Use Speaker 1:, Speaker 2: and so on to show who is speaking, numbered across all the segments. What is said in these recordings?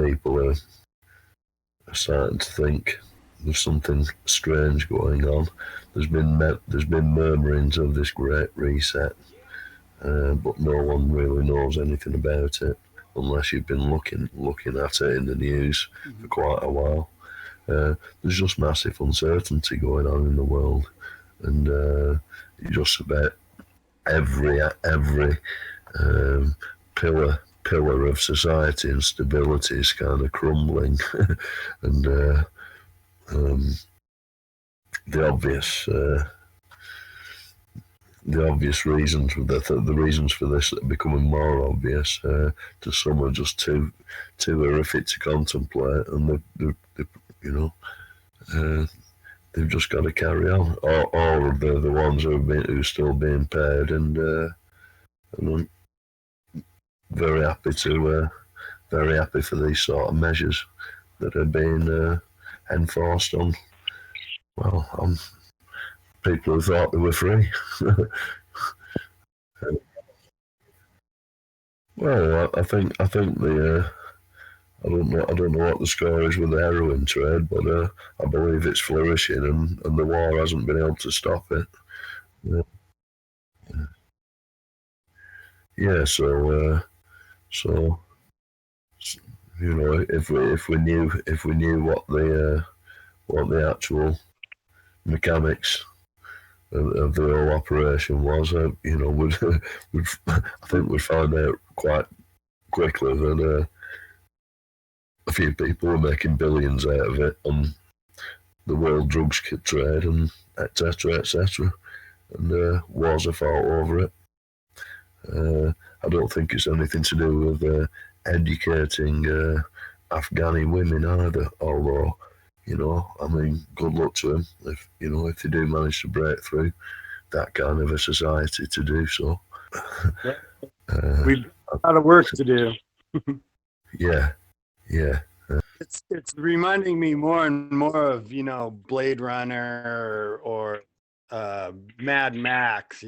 Speaker 1: people are starting to think there's something strange going on. There's been murmurings of this great reset, but no one really knows anything about it unless you've been looking at it in the news for quite a while. There's just massive uncertainty going on in the world, and just about every pillar of society and stability is kind of crumbling, and the obvious reasons for the reasons for this are becoming more obvious. To some are just too horrific to contemplate, and they've just got to carry on. Or they're the ones who are still being paid, and I'm very happy for these sort of measures that are being enforced on. Well, on people who thought they were free. Well, I think the I don't know what the score is with the heroin trade, but I believe it's flourishing, and the war hasn't been able to stop it. Yeah, so if we knew what the actual mechanics of the whole operation was, I think we'd find out quite quickly that a few people were making billions out of it on the world drugs trade, and etc., and wars are fought over it. I don't think it's anything to do with educating Afghani women either, although, I mean, good luck to them if they do manage to break through that kind of a society to do so.
Speaker 2: We've got a lot of work to do.
Speaker 1: Yeah.
Speaker 2: It's reminding me more and more of Blade Runner or Mad Max.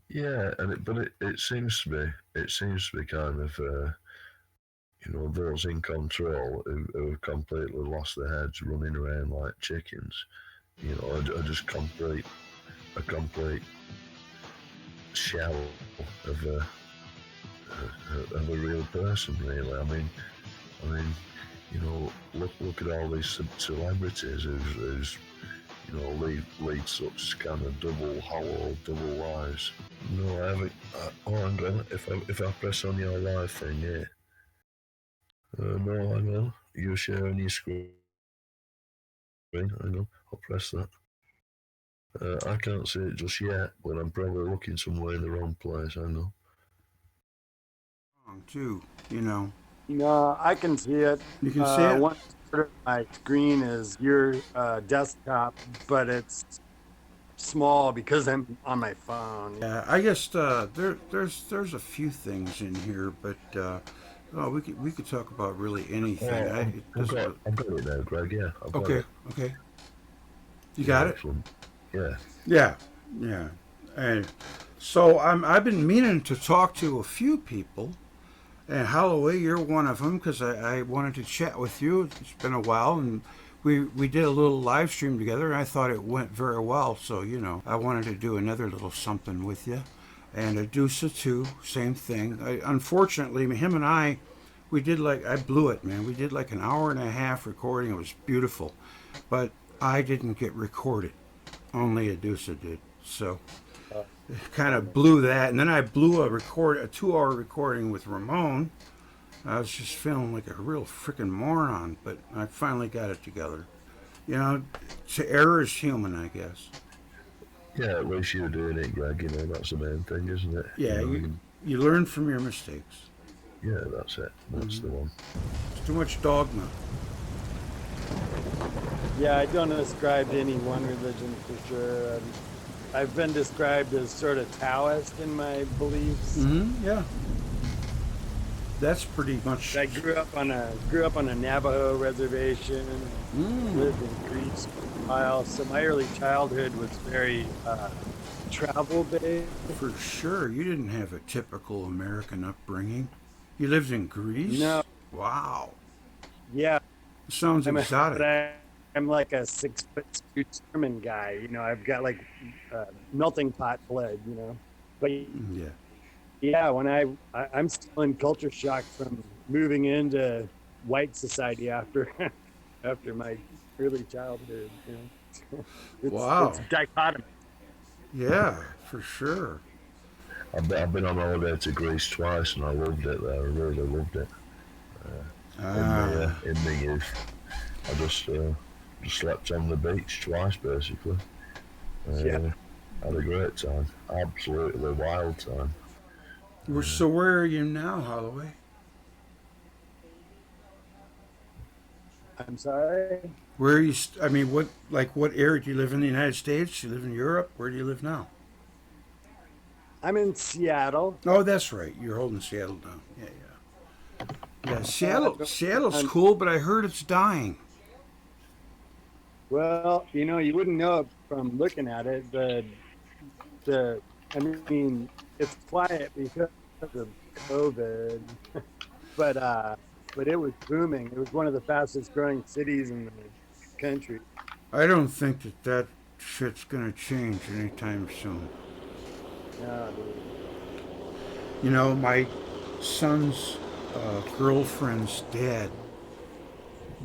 Speaker 1: Yeah, but it seems to be kind of those in control who have completely lost their heads, running around like chickens. Are just a complete shell of a real person, really. I mean, look at all these celebrities who's lead such kind of double lives. No, I haven't. Hang on. If I press on your live thing here. No, hang on. You're sharing your screen. Hang on. I'll press that. I can't see it just yet, but I'm probably looking somewhere in the wrong place. Hang on.
Speaker 3: Too,
Speaker 2: No, I can see it.
Speaker 3: You can see it?
Speaker 2: One part of my screen is your desktop, but it's small because I'm on my phone.
Speaker 3: Yeah, I guess there's a few things in here, but we could talk about really anything.
Speaker 1: I've got it now, Greg. Yeah.
Speaker 3: Okay. You got it?
Speaker 1: Yeah.
Speaker 3: Yeah. And so I've been meaning to talk to a few people, and Holloway, you're one of them, because I wanted to chat with you. It's been a while, and we did a little live stream together, and I thought it went very well. So I wanted to do another little something with you. And Edusa too, same thing. Unfortunately, him and I blew it, man. We did like an hour and a half recording. It was beautiful, but I didn't get recorded. Only Edusa did. So it kind of blew that. And then I blew a 2-hour recording with Ramon. I was just feeling like a real freaking moron, but I finally got it together. Error is human, I guess.
Speaker 1: Yeah, at least you're doing it, Greg. That's the main thing, isn't it?
Speaker 3: Yeah, you learn from your mistakes.
Speaker 1: Yeah, that's it. That's the one.
Speaker 3: It's too much dogma.
Speaker 2: Yeah, I don't ascribe to any one religion for sure. I've been described as sort of Taoist in my beliefs.
Speaker 3: Yeah, that's pretty much.
Speaker 2: I grew up on a Navajo reservation. Lived in Greece for a while, so my early childhood was very travel based.
Speaker 3: For sure, you didn't have a typical American upbringing. You lived in Greece?
Speaker 2: No,
Speaker 3: Wow.
Speaker 2: yeah,
Speaker 3: Sounds
Speaker 2: I'm a, but
Speaker 3: exotic.
Speaker 2: I'm like a 6'2" German guy. I've got like melting pot blood. But
Speaker 3: Yeah.
Speaker 2: yeah, when I'm still in culture shock from moving into white society after after my early childhood. It's
Speaker 3: Wow.
Speaker 2: dichotomy.
Speaker 3: Yeah, for sure.
Speaker 1: I've been on holiday to Greece twice and I loved it there. I really loved it.
Speaker 3: Ah.
Speaker 1: In the youth, I just slept on the beach twice basically.
Speaker 2: Yeah.
Speaker 1: Had a great time, absolutely wild time.
Speaker 3: So where are you now, Holloway?
Speaker 2: I'm sorry.
Speaker 3: Where are you? I mean, what area do you live in the United States? Do you live in Europe? Where do you live now?
Speaker 2: I'm in Seattle.
Speaker 3: Oh, that's right. You're holding Seattle down. Yeah, yeah. Yeah,
Speaker 2: But
Speaker 3: Seattle's
Speaker 2: I'm,
Speaker 3: cool, but I heard it's dying.
Speaker 2: well, you wouldn't know it from looking at it. The I mean, it's quiet because of COVID, but it was booming. It was one of the fastest growing cities in the country.
Speaker 3: I don't think that shit's gonna change anytime soon.
Speaker 2: Yeah, dude.
Speaker 3: My son's girlfriend's dad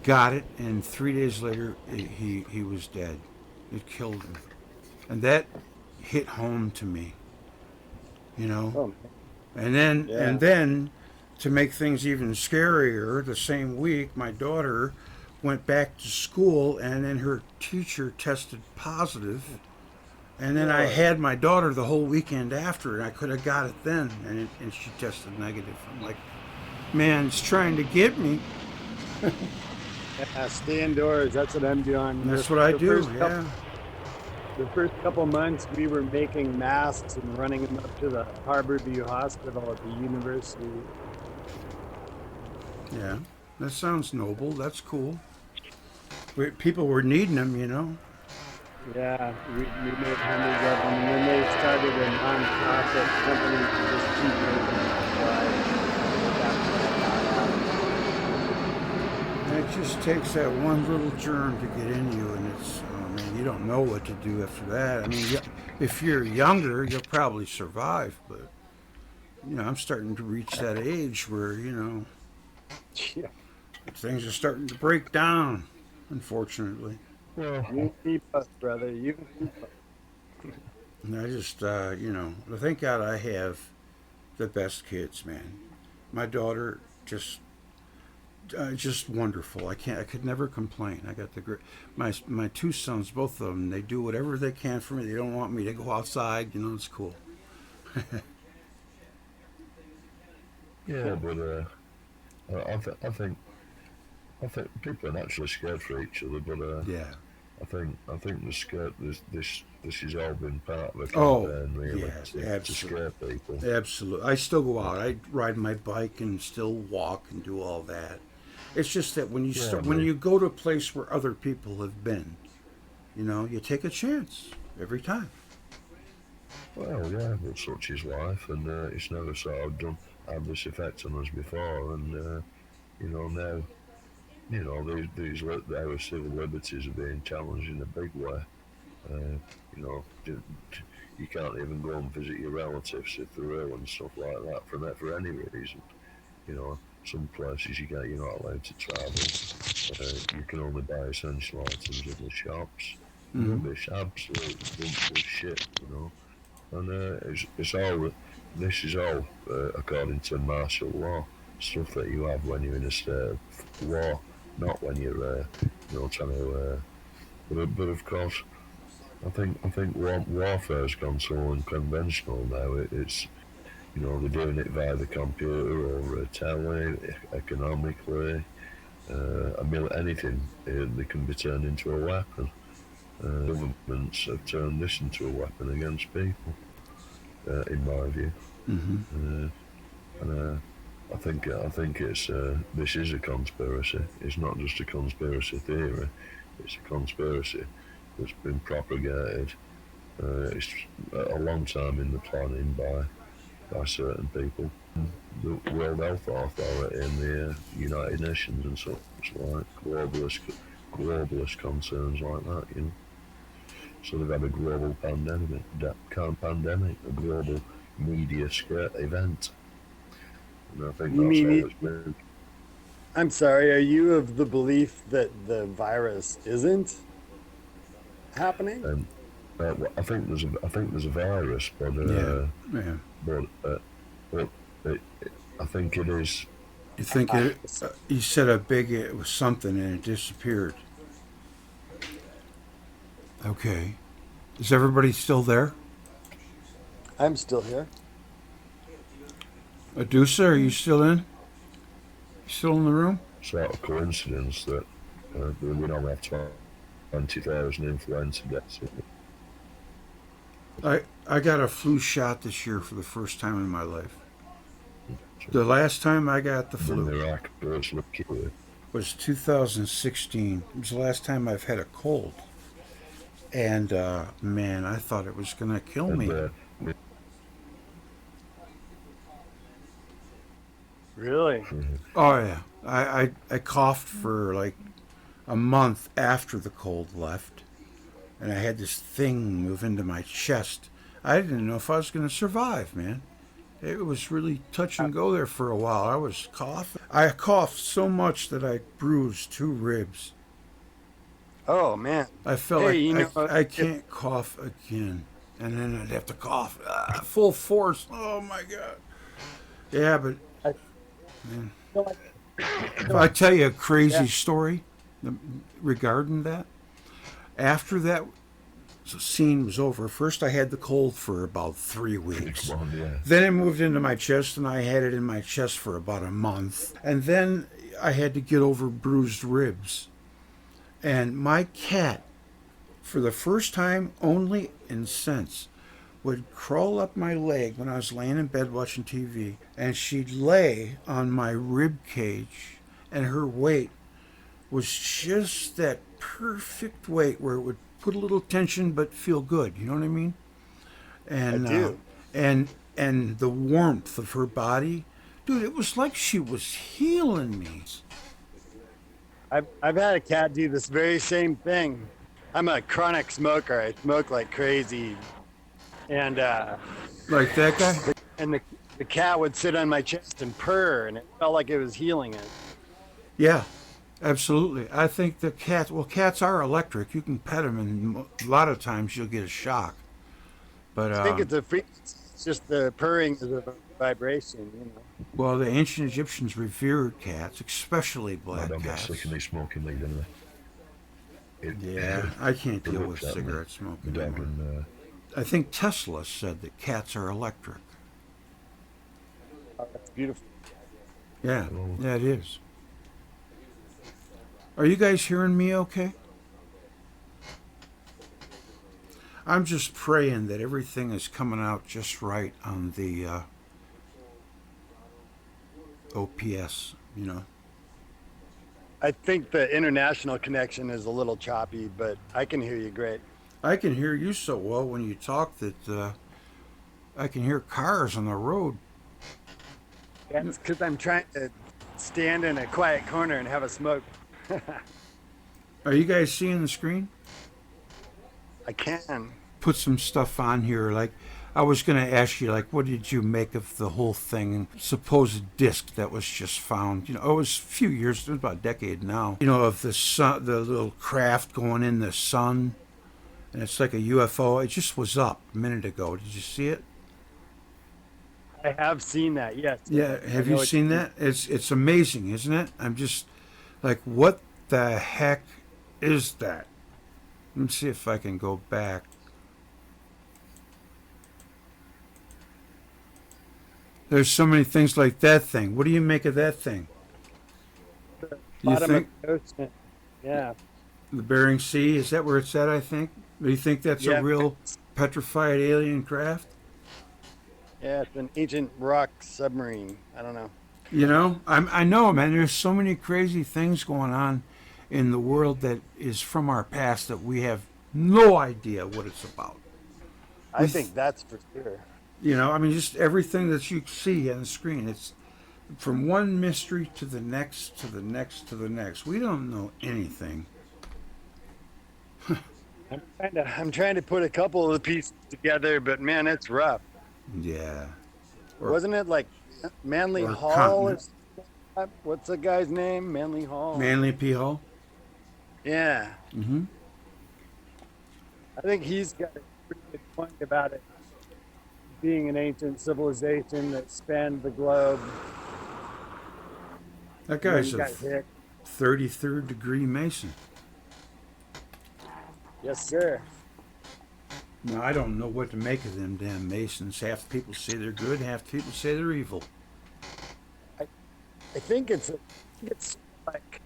Speaker 3: got it, and 3 days later, he was dead. It killed him, and that hit home to me. You know,
Speaker 2: Oh,
Speaker 3: and
Speaker 2: yeah.
Speaker 3: then to make things even scarier, the same week my daughter went back to school, and then her teacher tested positive. And then I
Speaker 2: Oh,
Speaker 3: had my daughter the whole weekend after, and I could have got it then, and she tested negative. I'm like, man, it's trying to get me.
Speaker 2: yeah. Stay indoors. That's what I'm doing.
Speaker 3: And that's what I do,
Speaker 2: First
Speaker 3: yeah.
Speaker 2: the first couple months, we were making masks and running them up to the Harborview Hospital at the university.
Speaker 3: Yeah, that sounds noble. That's cool. People were needing them.
Speaker 2: Yeah, we made hundreds of them, and then they started a non-profit company to just keep making
Speaker 3: And it just takes that one little germ to get in you, and it's, oh man, you don't know what to do after that. I mean, if you're younger, you'll probably supplive, but, I'm starting to reach that age where,
Speaker 2: Yeah,
Speaker 3: things are starting to break down, unfortunately.
Speaker 1: Well,
Speaker 2: you keep us, brother. You keep us.
Speaker 3: And I just, thank God I have the best kids, man. My daughter just wonderful. I could never complain. I got the great, my two sons, both of them. They do whatever they can for me. They don't want me to go outside. It's cool.
Speaker 1: yeah, but I think people are naturally scared for each other, but
Speaker 3: Yeah.
Speaker 1: I think the scare this has all been part of a
Speaker 3: Oh,
Speaker 1: campaign really
Speaker 3: yeah,
Speaker 1: to
Speaker 3: absolutely.
Speaker 1: scare people.
Speaker 3: Absolutely. I still go out. I ride my bike and still walk and do all that. It's just that when you
Speaker 1: Yeah,
Speaker 3: start, when
Speaker 1: man.
Speaker 3: you go to a place where other people have been, you take a chance every time.
Speaker 1: Well, yeah, but such is life, and it's never sort of had this effect on us before, and now our civil liberties are being challenged in a big way. Uh, you know, you can't even go and visit your relatives if they're ill and stuff like that for any reason. Some places you're not allowed to travel. You can only buy essential items in the shops.
Speaker 3: Mm-hmm.
Speaker 1: Rubbish, absolute bullshit. And it's all this is all according to martial law, stuff that you have when you're in a state of war, not when you're trying to. But of course, I think warfare's gone so unconventional now. It's they're doing it via the computer or telly, economically. Anything they can be turned into a weapon. Governments have turned this into a weapon against people, in my view.
Speaker 3: Mm-hmm.
Speaker 1: And I think this is a conspiracy. It's not just a conspiracy theory. It's a conspiracy that's been propagated. It's a long time in the planning by by certain people. The World Health Authority and the United Nations and such like globalist concerns like that, you know. So they've had a global pandemic, a global media event, and I think
Speaker 2: You
Speaker 1: that's
Speaker 2: mean
Speaker 1: all it's been.
Speaker 2: I'm sorry, are you of the belief that the virus isn't happening?
Speaker 1: Well, I think there's a virus, but
Speaker 3: Yeah, yeah.
Speaker 1: but uh, but I think it is.
Speaker 3: You think it? You said it was something and it disappeared. Okay. Is everybody still there?
Speaker 2: I'm still here.
Speaker 3: Edusa, are you still in? You still in the room?
Speaker 1: Sort of coincidence that we don't have 20,000 influenza deaths.
Speaker 3: I got a flu shot this year for the first time in my life. The last time I got the flu
Speaker 1: Miraculously cured.
Speaker 3: was 2016. It was the last time I've had a cold. And man, I thought it was going to kill me.
Speaker 2: Really?
Speaker 3: Oh yeah, I coughed for like a month after the cold left, and I had this thing move into my chest. I didn't know if I was going to survive, man. It was really touch and go there for a while. I was coughing. I coughed so much that I bruised 2 ribs.
Speaker 2: Oh man.
Speaker 3: I felt I can't cough again, and then I'd have to cough full force. Oh my god. Yeah, but man. If I tell you a crazy story regarding that, after that scene was over, first I had the cold for about 3 weeks. Then it moved into my chest, and I had it in my chest for about a month. And then I had to get over bruised ribs. And my cat, for the first time only in since, would crawl up my leg when I was laying in bed watching TV, and she'd lay on my rib cage, and her weight was just that perfect weight where it would put a little tension but feel good. You know what I mean? And
Speaker 2: I do.
Speaker 3: And the warmth of her body, dude, it was like she was healing me.
Speaker 2: I've had a cat do this very same thing. I'm a chronic smoker. I smoke like crazy. And
Speaker 3: like that guy?
Speaker 2: And the cat would sit on my chest and purr, and it felt like it was healing it.
Speaker 3: Yeah, absolutely. I think the cats are electric. You can pet them, and a lot of times you'll get a shock. But
Speaker 2: I think it's a frequency. It's just the purring is a vibration, you know.
Speaker 3: Well, the ancient Egyptians revered cats, especially black
Speaker 1: I don't
Speaker 3: cats.
Speaker 1: get sick of me smoking weed anyway.
Speaker 3: Yeah, I can't deal with cigarette smoking anymore. I think Tesla said that cats are electric.
Speaker 2: Oh, that's beautiful.
Speaker 3: Yeah, yeah, it is. Are you guys hearing me okay? I'm just praying that everything is coming out just right on the OPS, you know.
Speaker 2: I think the international connection is a little choppy, but I can hear you great.
Speaker 3: I can hear you so well when you talk that I can hear cars on the road.
Speaker 2: That's because I'm trying to stand in a quiet corner and have a smoke.
Speaker 3: Are you guys seeing the screen?
Speaker 2: I can.
Speaker 3: Put some stuff on here. Like, I was going to ask you, like, what did you make of the whole thing? Supposed disc that was just found. You know, it was a few years, it was about a decade now. You know, of the sun, the little craft going in the sun. And it's like a UFO. It just was up a minute ago. Did you see it?
Speaker 2: I have seen that, yes.
Speaker 3: Yeah, have you seen that? It's amazing, isn't it? I'm just like, what the heck is that? Let me see if I can go back. There's so many things like that thing. What do you make of that thing? You think
Speaker 2: Of the ocean. Yeah.
Speaker 3: the Bering Sea, is that where it's at, I think? Do you think that's a real petrified alien craft?
Speaker 2: Yeah, it's an ancient rock submarine. I don't know.
Speaker 3: You know, I know, man. There's so many crazy things going on in the world that is from our past that we have no idea what it's about.
Speaker 2: I think that's for sure.
Speaker 3: You know, I mean, just everything that you see on the screen. It's from one mystery to the next, to the next, to the next. We don't know anything.
Speaker 2: I'm trying to put a couple of the pieces together, but man, it's rough.
Speaker 3: Yeah. Or,
Speaker 2: Wasn't it like Manly
Speaker 3: or
Speaker 2: Hall?
Speaker 3: continent.
Speaker 2: What's the guy's name? Manly Hall.
Speaker 3: Manly P. Hall.
Speaker 2: Yeah,
Speaker 3: Mm-hmm.
Speaker 2: I think he's got a pretty good point about it being an ancient civilization that spanned the globe,
Speaker 3: That
Speaker 2: and then
Speaker 3: guy's a
Speaker 2: got hit.
Speaker 3: 33rd degree Mason.
Speaker 2: Yes, sir.
Speaker 3: Now, I don't know what to make of them damn Masons. Half the people say they're good, half the people say they're evil.
Speaker 2: I think it's like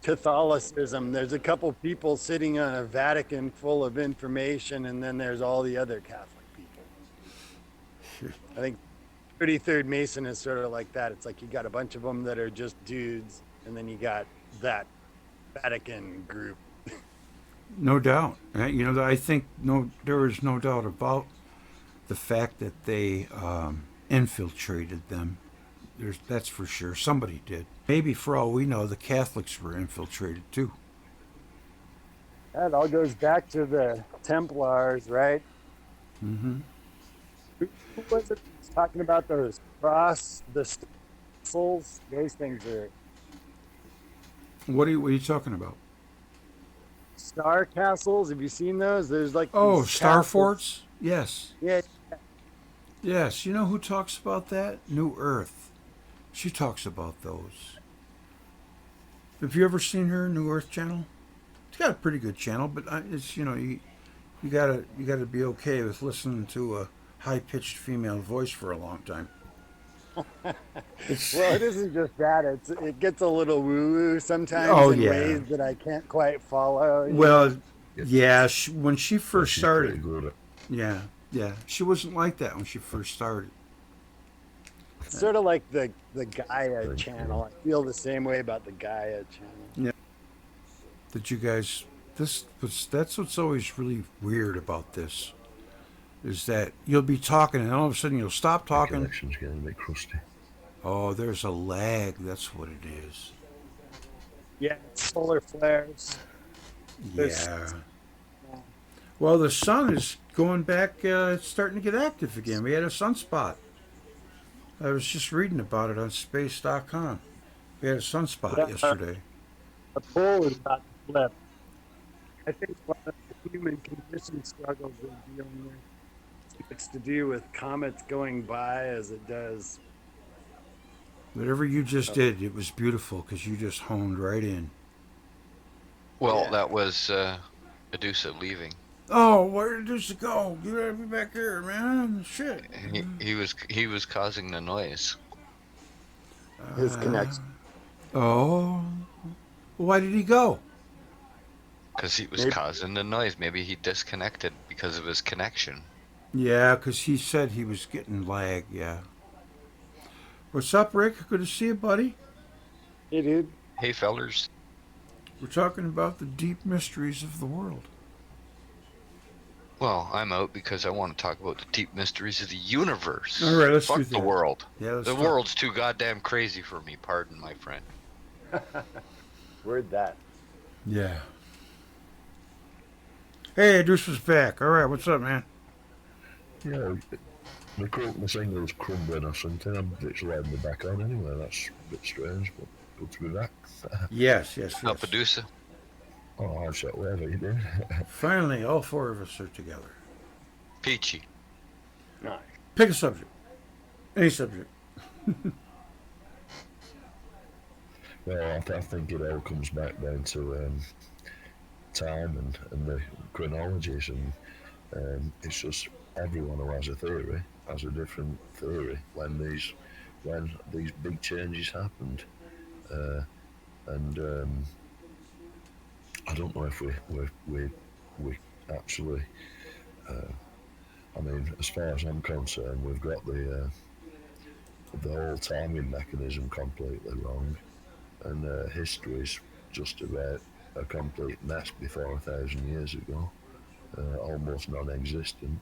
Speaker 2: Catholicism. There's a couple people sitting on a Vatican full of information, and then there's all the other Catholic people. I think 33rd Mason is sort of like that. It's like you got a bunch of them that are just dudes, and then you got that Vatican group.
Speaker 3: No doubt. You know, I think there is no doubt about the fact that they infiltrated them. That's for sure. Somebody did. Maybe for all we know, the Catholics were infiltrated too.
Speaker 2: That all goes back to the Templars, right?
Speaker 3: Mm-hmm.
Speaker 2: Who was it that was talking about those the souls? Those things are
Speaker 3: What are you talking about?
Speaker 2: star castles. Have you seen those? There's like
Speaker 3: Oh,
Speaker 2: these
Speaker 3: Star
Speaker 2: castles.
Speaker 3: Forts? Yes.
Speaker 2: Yeah,
Speaker 3: Yes. You know who talks about that? New Earth. She talks about those. Have you ever seen her New Earth channel? It's got a pretty good channel, but it's you gotta be okay with listening to a high pitched female voice for a long time.
Speaker 2: well, it isn't just that. It gets a little woo woo sometimes
Speaker 3: Oh,
Speaker 2: in
Speaker 3: yeah.
Speaker 2: ways that I can't quite follow.
Speaker 3: Well, yeah, when she first
Speaker 1: She's pretty
Speaker 3: started,
Speaker 1: good at
Speaker 3: yeah, she wasn't like that when she first started.
Speaker 2: It's sort of like the Gaia
Speaker 1: Thank
Speaker 2: channel. I feel the same way about the Gaia channel.
Speaker 3: That you guys, that's what's always really weird about this, is that you'll be talking and all of a sudden you'll stop
Speaker 1: the
Speaker 3: talking.
Speaker 1: connection's getting a bit crusty.
Speaker 3: Oh, there's a lag. That's what it is.
Speaker 2: Yeah, solar flares. There's-
Speaker 3: Yeah. Well, the sun is going back. It's starting to get active again. We had a sunspot. I was just reading about it on space.com. We had a sunspot
Speaker 2: Yeah.
Speaker 3: yesterday.
Speaker 2: The pole is about to flip. I think one of the human condition struggles we're dealing with, it's to do with comets going by as it does.
Speaker 3: Whatever you just did, it was beautiful because you just honed right in.
Speaker 4: Well,
Speaker 2: Yeah.
Speaker 4: that was Edusa leaving.
Speaker 3: Oh, where did this go? You gotta be back here, man. Shit.
Speaker 4: He was causing the noise.
Speaker 2: His connection.
Speaker 3: Oh. Why did he go?
Speaker 4: Because he was
Speaker 2: Maybe-
Speaker 4: causing the noise. Maybe he disconnected because of his connection.
Speaker 3: Yeah, because he said he was getting lag, yeah. What's up, Rick? Good to see you, buddy.
Speaker 2: Hey, dude.
Speaker 4: Hey, fellers.
Speaker 3: We're talking about the deep mysteries of the world.
Speaker 4: Well, I'm out because I want to talk about the deep mysteries of the universe.
Speaker 3: All right, let's
Speaker 4: Fuck
Speaker 3: do
Speaker 4: the
Speaker 3: that.
Speaker 4: world.
Speaker 3: Yeah, let's
Speaker 4: The
Speaker 3: talk.
Speaker 4: world's too goddamn crazy for me. Pardon, my friend.
Speaker 2: Where'd that?
Speaker 3: Yeah. Hey, Deuce was back. All right, what's up, man?
Speaker 1: Yeah, the singer was crumbling or something. It's letting me back on anyway. That's a bit strange, but good to be back.
Speaker 3: Yes.
Speaker 4: Up Edusa.
Speaker 1: Oh, I've shot whatever you did.
Speaker 3: Finally, all four of us are together.
Speaker 4: Peachy.
Speaker 2: No.
Speaker 3: Pick a subject. Any subject.
Speaker 1: Well, I think it all comes back down to time and the chronologies, and it's just everyone who has a theory has a different theory when these big changes happened, and I don't know if we actually. I mean, as far as I'm concerned, we've got the whole timing mechanism completely wrong, and history's just about a complete mess before 1,000 years ago, almost non-existent.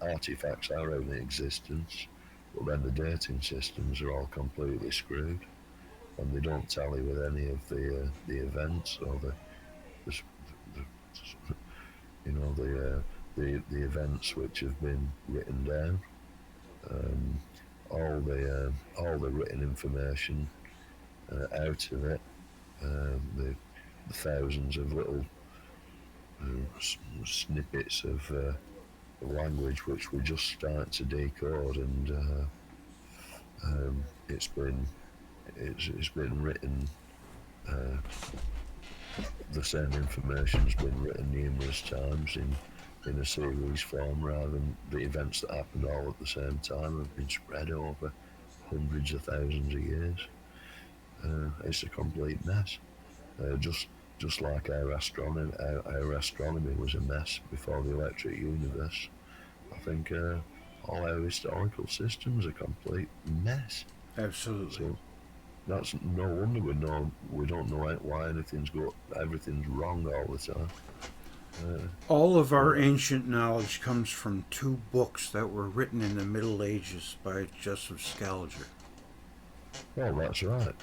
Speaker 1: artifacts are in existence, but then the dating systems are all completely screwed, and they don't tally with any of the events or the, the you know the events which have been written down. Um, all the written information out of it, the thousands of little snippets of language which we're just starting to decode, and it's been written. Uh, the same information's been written numerous times in a series form, rather than the events that happened all at the same time have been spread over hundreds of thousands of years. It's a complete mess. Just like our astronomy was a mess before the electric universe. I think all our historical systems are a complete mess.
Speaker 3: Absolutely.
Speaker 1: So that's no wonder we don't know why everything's wrong all the time.
Speaker 3: All of our ancient knowledge comes from two books that were written in the Middle Ages by Joseph Scaliger.
Speaker 1: Well, that's right.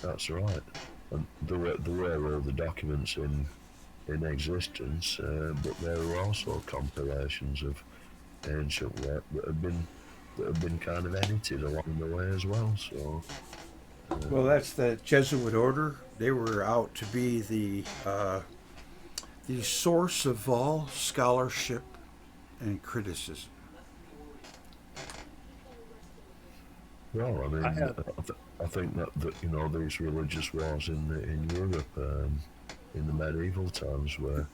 Speaker 1: That's right. And there were all the documents in existence, but there were also compilations of ancient work that have been kind of edited along the way as well. So.
Speaker 3: Well, that's the Jesuit order. They were out to be the source of all scholarship and criticism.
Speaker 1: Well, I mean, I think that these religious wars in Europe in the medieval times were,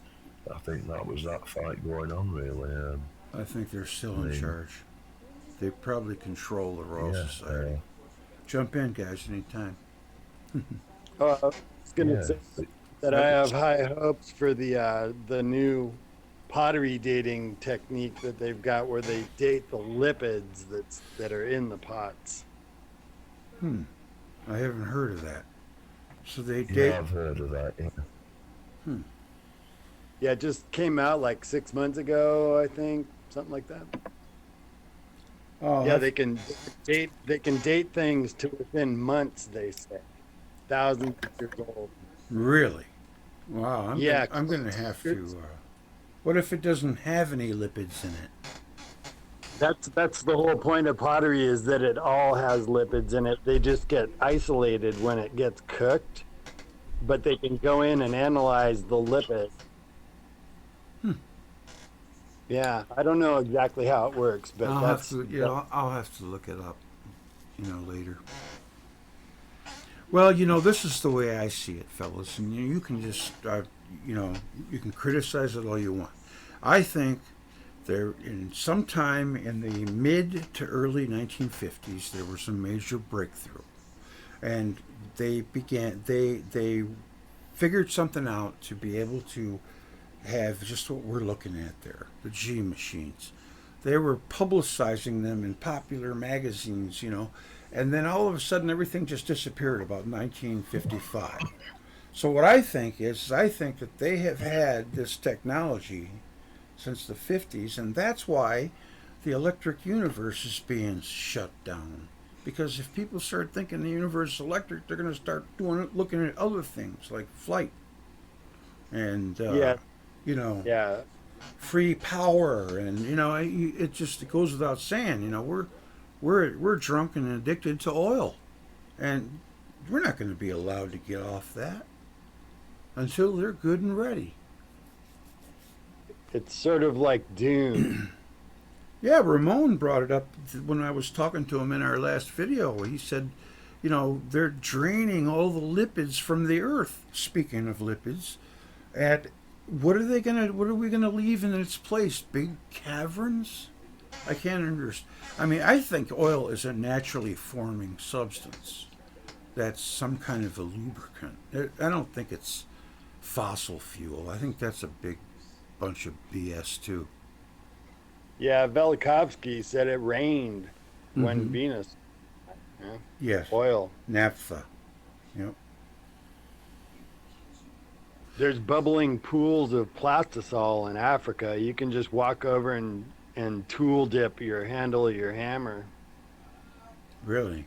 Speaker 1: I think that was that fight going on really.
Speaker 3: I think they're still in charge. They probably control the Royal Society. Jump in, guys, anytime.
Speaker 2: I was going to say that I have high hopes for the new pottery dating technique that they've got, where they date the lipids that are in the pots.
Speaker 3: I haven't heard of that. So they
Speaker 1: date. Yeah, I've heard of that. Yeah.
Speaker 2: Yeah, it just came out like 6 months ago, I think, something like that.
Speaker 3: Oh,
Speaker 2: yeah, they can date things to within months, they say. Thousands of years old.
Speaker 3: Really? Wow. I'm going to have to. What if it doesn't have any lipids in it?
Speaker 2: That's the whole point of pottery, is that it all has lipids in it. They just get isolated when it gets cooked, but they can go in and analyze the lipids. Yeah, I don't know exactly how it works, but
Speaker 3: I'll have to look it up, later. Well, this is the way I see it, fellas, and you can just, you can criticize it all you want. I think sometime in the mid to early 1950s, there was a major breakthrough, and they figured something out to be able to have just what we're looking at there, the G machines. They were publicizing them in popular magazines, and then all of a sudden everything just disappeared about 1955. So what I think that they have had this technology since the 50s, and that's why the electric universe is being shut down. Because if people start thinking the universe is electric, they're going to start looking at other things like flight and free power, and it goes without saying. We're drunk and addicted to oil, and we're not going to be allowed to get off that until they're good and ready.
Speaker 2: It's sort of like Dune.
Speaker 3: Yeah, Ramon brought it up when I was talking to him in our last video. He said, they're draining all the lipids from the earth. Speaking of lipids, what are we gonna leave in its place? Big caverns? I can't understand. I mean, I think oil is a naturally forming substance. That's some kind of a lubricant. I don't think it's fossil fuel. I think that's a big bunch of BS too.
Speaker 2: Yeah, Velikovsky said it rained when Venus. Yeah.
Speaker 3: Yes.
Speaker 2: Oil.
Speaker 3: Naphtha. Yep.
Speaker 2: There's bubbling pools of plastisol in Africa. You can just walk over and tool dip your handle of your hammer.
Speaker 3: Really?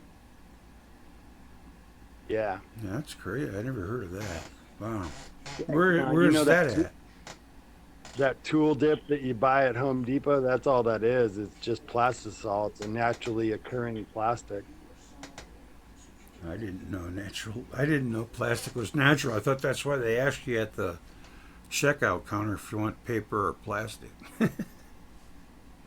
Speaker 2: Yeah.
Speaker 3: Yeah, that's great. I never heard of that. Wow.
Speaker 2: Yeah,
Speaker 3: Where's that at?
Speaker 2: That tool dip that you buy at Home Depot, that's all that is. It's just plastisol. It's a naturally occurring plastic.
Speaker 3: I didn't know I didn't know plastic was natural. I thought that's why they asked you at the checkout counter if you want paper or plastic.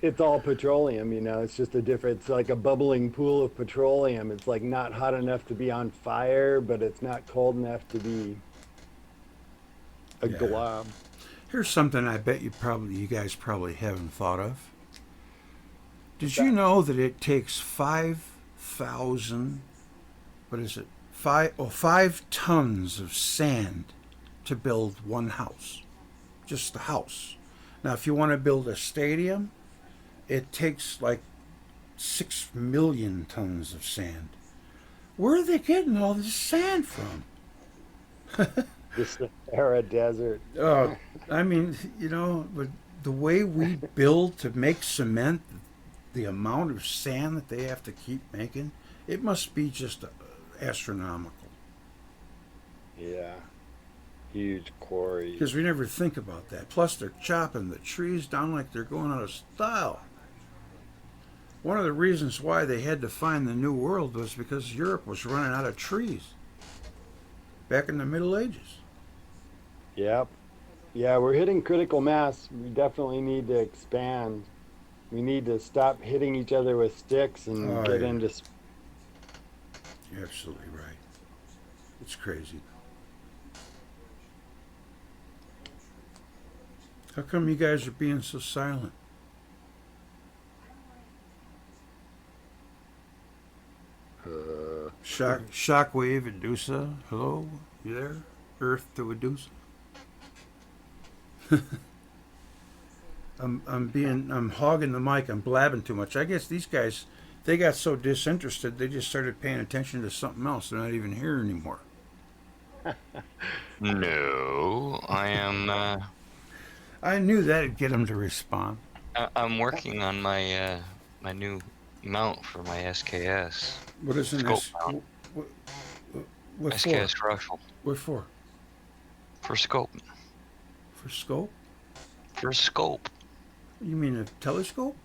Speaker 2: It's all petroleum, it's just it's like a bubbling pool of petroleum. It's like not hot enough to be on fire, but it's not cold enough to be a
Speaker 3: Yeah.
Speaker 2: glob.
Speaker 3: Here's something I bet you guys probably haven't thought of. Did you know that it takes 5,000, what is it? 5 tons of sand to build one house. Just the house. Now, if you want to build a stadium, it takes like 6 million tons of sand. Where are they getting all this sand from?
Speaker 2: The Sahara Desert.
Speaker 3: I mean, but the way we build to make cement, the amount of sand that they have to keep making, it must be just astronomical.
Speaker 2: Yeah. Huge quarries.
Speaker 3: Because we never think about that. Plus, they're chopping the trees down like they're going out of style. One of the reasons why they had to find the New World was because Europe was running out of trees back in the Middle Ages.
Speaker 2: Yep. Yeah, we're hitting critical mass. We definitely need to expand. We need to stop hitting each other with sticks and
Speaker 3: Oh,
Speaker 2: get
Speaker 3: yeah.
Speaker 2: into.
Speaker 3: You're absolutely right. It's crazy. How come you guys are being so silent? Shockwave Edusa, hello, you there? Earth to Edusa. I'm hogging the mic. I'm blabbing too much. I guess these guys, they got so disinterested they just started paying attention to something else. They're not even here anymore.
Speaker 4: No, I am.
Speaker 3: I knew that'd get them to respond.
Speaker 4: I'm working on my my new mount for my SKS.
Speaker 3: What is an
Speaker 4: Scope mount.
Speaker 3: What for?
Speaker 4: SKS rifle.
Speaker 3: What for?
Speaker 4: For scope.
Speaker 3: For scope?
Speaker 4: For scope.
Speaker 3: You mean a telescope?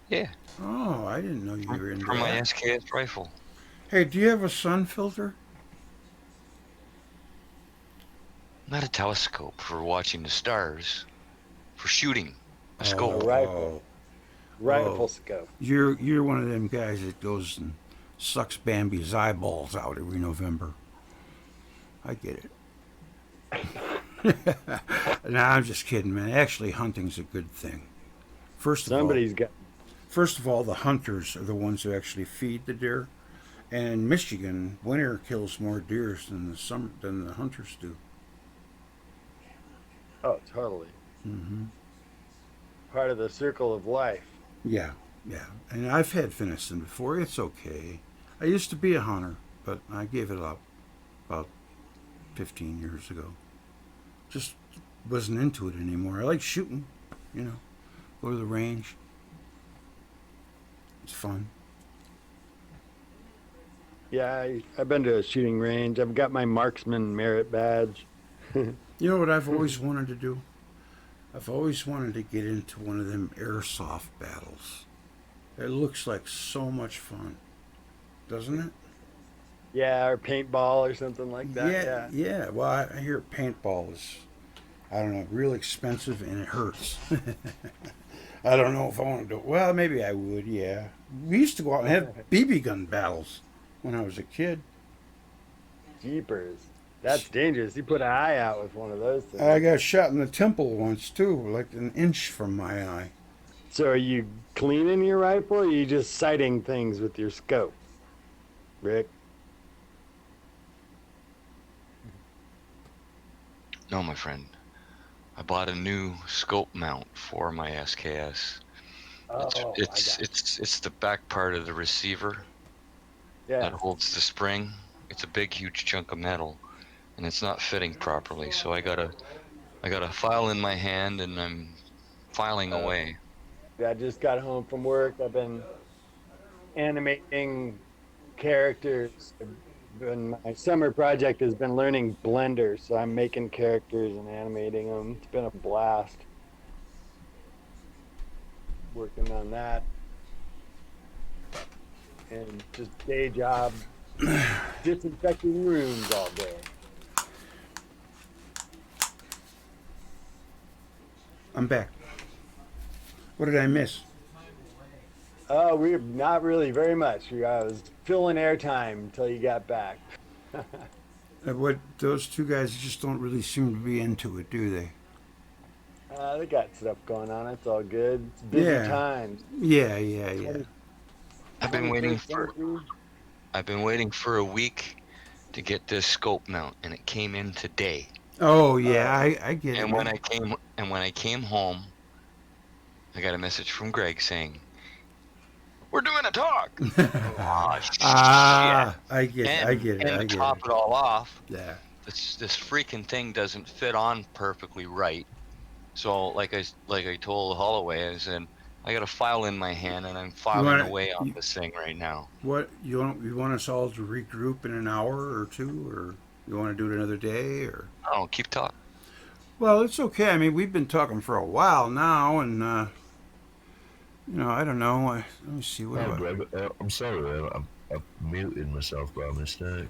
Speaker 4: Yeah.
Speaker 3: Oh, I didn't know you were into
Speaker 4: For my
Speaker 3: that.
Speaker 4: SKS rifle.
Speaker 3: Hey, do you have a sun filter?
Speaker 4: Not a telescope for watching the stars. For shooting. A
Speaker 2: A
Speaker 4: scope.
Speaker 2: rifle. Rifle
Speaker 3: Oh.
Speaker 2: scope.
Speaker 3: You're one of them guys that goes and sucks Bambi's eyeballs out every November. I get it. No, I'm just kidding, man. Actually, hunting's a good thing. First of all, the hunters are the ones who actually feed the deer. And in Michigan, winter kills more deer than the hunters do.
Speaker 2: Oh, totally.
Speaker 3: Mm-hmm.
Speaker 2: Part of the circle of life.
Speaker 3: Yeah. And I've had venison before. It's okay. I used to be a hunter, but I gave it up about 15 years ago. Just wasn't into it anymore. I like shooting, go to the range. It's fun.
Speaker 2: Yeah, I've been to a shooting range. I've got my marksman merit badge.
Speaker 3: You know what I've always wanted to do? I've always wanted to get into one of them airsoft battles. It looks like so much fun, doesn't it?
Speaker 2: Yeah, or paintball or something like that.
Speaker 3: Yeah. Well, I hear paintball is, I don't know, real expensive and it hurts. I don't know if I want to do it. Well, maybe I would, yeah. We used to go out and have BB gun battles when I was a kid.
Speaker 2: Jeepers. That's dangerous. You put an eye out with one of those things.
Speaker 3: I got shot in the temple once, too, like an inch from my eye.
Speaker 2: So are you cleaning your rifle or are you just sighting things with your scope? Rick?
Speaker 4: No, my friend. I bought a new scope mount for my SKS.
Speaker 2: Oh,
Speaker 4: It's the back part of the receiver
Speaker 2: yeah.
Speaker 4: that holds the spring. It's a big, huge chunk of metal, and it's not fitting properly. So I got a file in my hand, and I'm filing away.
Speaker 2: I just got home from work. I've been animating characters. My summer project has been learning Blender, so I'm making characters and animating them. It's been a blast working on that, and just day job disinfecting rooms all day.
Speaker 3: I'm back. What did I miss?
Speaker 2: Oh, we're not really very much. I was filling airtime until you got back.
Speaker 3: What those two guys just don't really seem to be into it, do they?
Speaker 2: They got stuff going on. It's all good. It's busy
Speaker 3: Yeah.
Speaker 2: times.
Speaker 3: Yeah.
Speaker 4: I've been waiting
Speaker 2: 21st
Speaker 4: for
Speaker 2: century.
Speaker 4: a week to get this scope mount, and it came in today.
Speaker 3: Oh yeah, I get it.
Speaker 4: And
Speaker 3: man.
Speaker 4: when I came home, I got a message from Greg saying, "We're doing a talk." Oh, shit.
Speaker 3: I get it.
Speaker 4: And
Speaker 3: I get
Speaker 4: to
Speaker 3: it.
Speaker 4: top it all off,
Speaker 3: Yeah.
Speaker 4: this freaking thing doesn't fit on perfectly right. So like I told Holloway, I said, I got a file in my hand, and I'm filing away on this thing right now.
Speaker 3: What you want us all to regroup in an hour or two, or you want to do it another day, or?
Speaker 4: Oh, keep talking.
Speaker 3: Well, it's okay. I mean, we've been talking for a while now, and I don't know. Let me see. What do I?
Speaker 1: Greg, I'm sorry, I muted myself by mistake.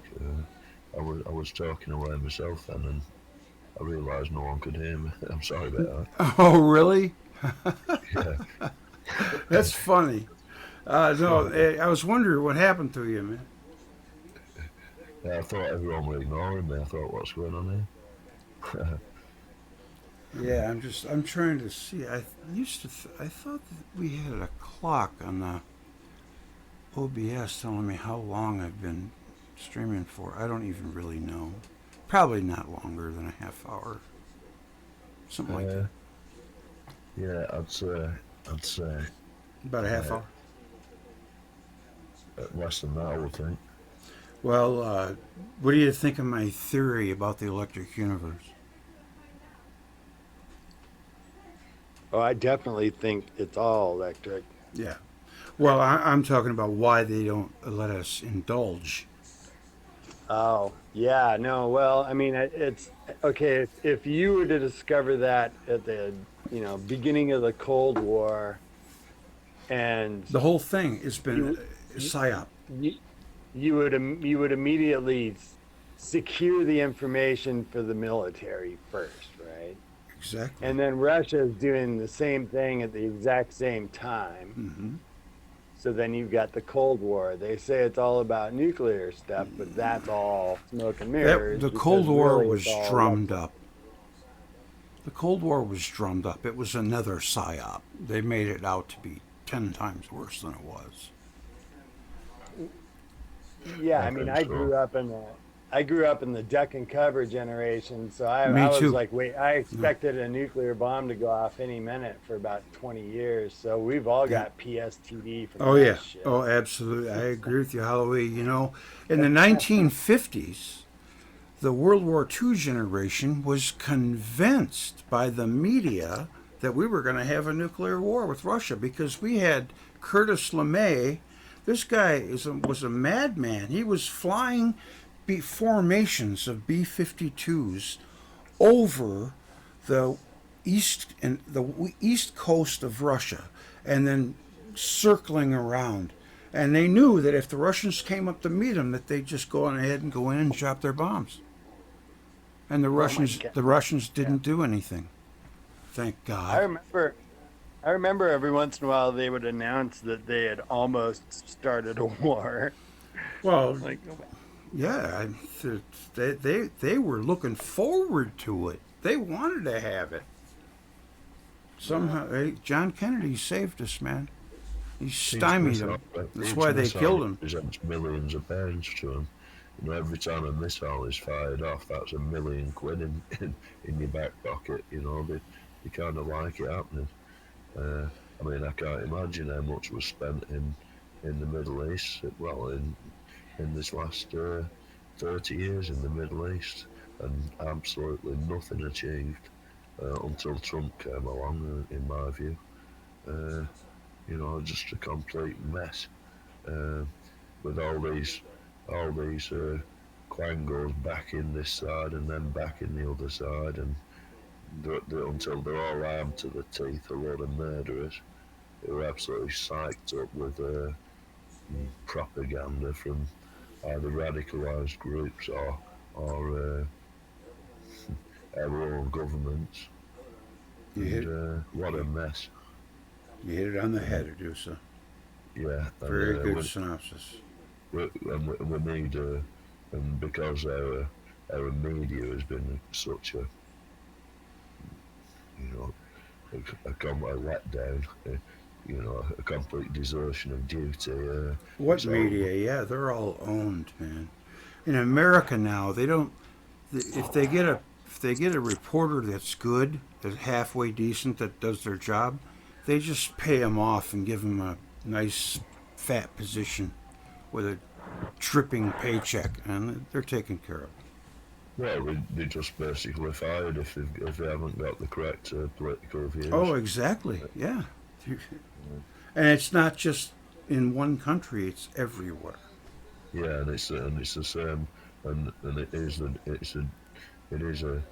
Speaker 1: I was talking away myself then, and I realised no one could hear me. I'm sorry about that.
Speaker 3: Oh, really?
Speaker 1: Yeah.
Speaker 3: That's funny. No, I was wondering what happened to you, man.
Speaker 1: Yeah, I thought everyone were ignoring me. I thought, what's going on here?
Speaker 3: Yeah, I'm trying to see. I thought that we had a clock on the OBS telling me how long I've been streaming for. I don't even really know. Probably not longer than a half hour. Something like that.
Speaker 1: Yeah, I'd say
Speaker 3: About a half hour.
Speaker 1: less than that, I would think.
Speaker 3: Well, what do you think of my theory about the electric universe?
Speaker 2: Oh, I definitely think it's all electric.
Speaker 3: Yeah. Well, I'm talking about why they don't let us indulge.
Speaker 2: Oh, yeah, no. Well, I mean, it's okay. If you were to discover that at the beginning of the Cold War, and
Speaker 3: The whole thing has been
Speaker 2: you
Speaker 3: a psyop.
Speaker 2: you, you would immediately secure the information for the military first, right?
Speaker 3: Exactly.
Speaker 2: And then Russia is doing the same thing at the exact same time.
Speaker 3: Mm-hmm.
Speaker 2: So then you've got the Cold War. They say it's all about nuclear stuff, but that's all smoke and mirrors.
Speaker 3: The Cold War was drummed up. The Cold War was drummed up. It was another psyop. They made it out to be 10 times worse than it was.
Speaker 2: Yeah, I mean, I grew up in the duck and cover generation, so I
Speaker 3: Me
Speaker 2: was
Speaker 3: too.
Speaker 2: like, wait, I expected a nuclear bomb to go off any minute for about 20 years. So we've all got PSTD from
Speaker 3: Oh,
Speaker 2: that
Speaker 3: yeah.
Speaker 2: shit.
Speaker 3: Oh, absolutely. I agree with you, Holloway. In the 1950s, the World War II generation was convinced by the media that we were going to have a nuclear war with Russia because we had Curtis LeMay. This guy was a madman. He was flying formations of B-52s over the east coast of Russia, and then circling around. And they knew that if the Russians came up to meet them, that they'd just go on ahead and go in and drop their bombs. And the Russians didn't do anything. Thank God.
Speaker 2: I remember every once in a while they would announce that they had almost started a war.
Speaker 3: Well,
Speaker 2: Like,
Speaker 3: yeah, they were looking forward to it. They wanted to have it. Somehow, John Kennedy saved us, man. He stymied them. That's why they killed him.
Speaker 1: Presents millions of pounds to them. Every time a missile is fired off, that's $1 million in your back pocket. They kind of like it happening. I mean, I can't imagine how much was spent in the Middle East. Well, in this last 30 years in the Middle East, and absolutely nothing achieved until Trump came along. In my view, just a complete mess with all these quangos back in this side and then back in the other side, and until they're all armed to the teeth, a lot of murderers who are absolutely psyched up with propaganda from either radicalised groups or our own governments. What a mess.
Speaker 3: You hit it on the head, Edusa.
Speaker 1: Yeah.
Speaker 3: Very good synopsis.
Speaker 1: We need, and because our media has been such a complete letdown, a complete desertion of duty.
Speaker 3: What media? Yeah, they're all owned, man. In America now, they don't. If they get a reporter that's good, that's halfway decent, that does their job, they just pay them off and give them a nice fat position with a dripping paycheck, and they're taken care of.
Speaker 1: Well, they just basically fired if they haven't got the correct political views.
Speaker 3: Oh, exactly. Yeah. And it's not just in one country; it's everywhere.
Speaker 1: Yeah, and it's the same, and it is a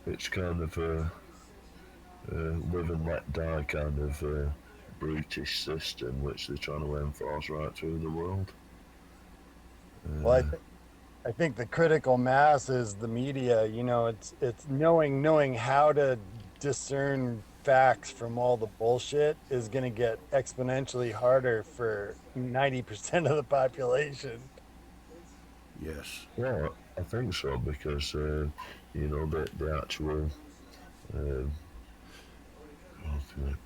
Speaker 1: it's kind of a live and let die kind of brutish system which they're trying to enforce right through the world.
Speaker 2: Well, I think the critical mass is the media. It's knowing how to discern facts from all the bullshit is going to get exponentially harder for 90% of the population.
Speaker 3: Yes.
Speaker 1: Well, I think so because the actual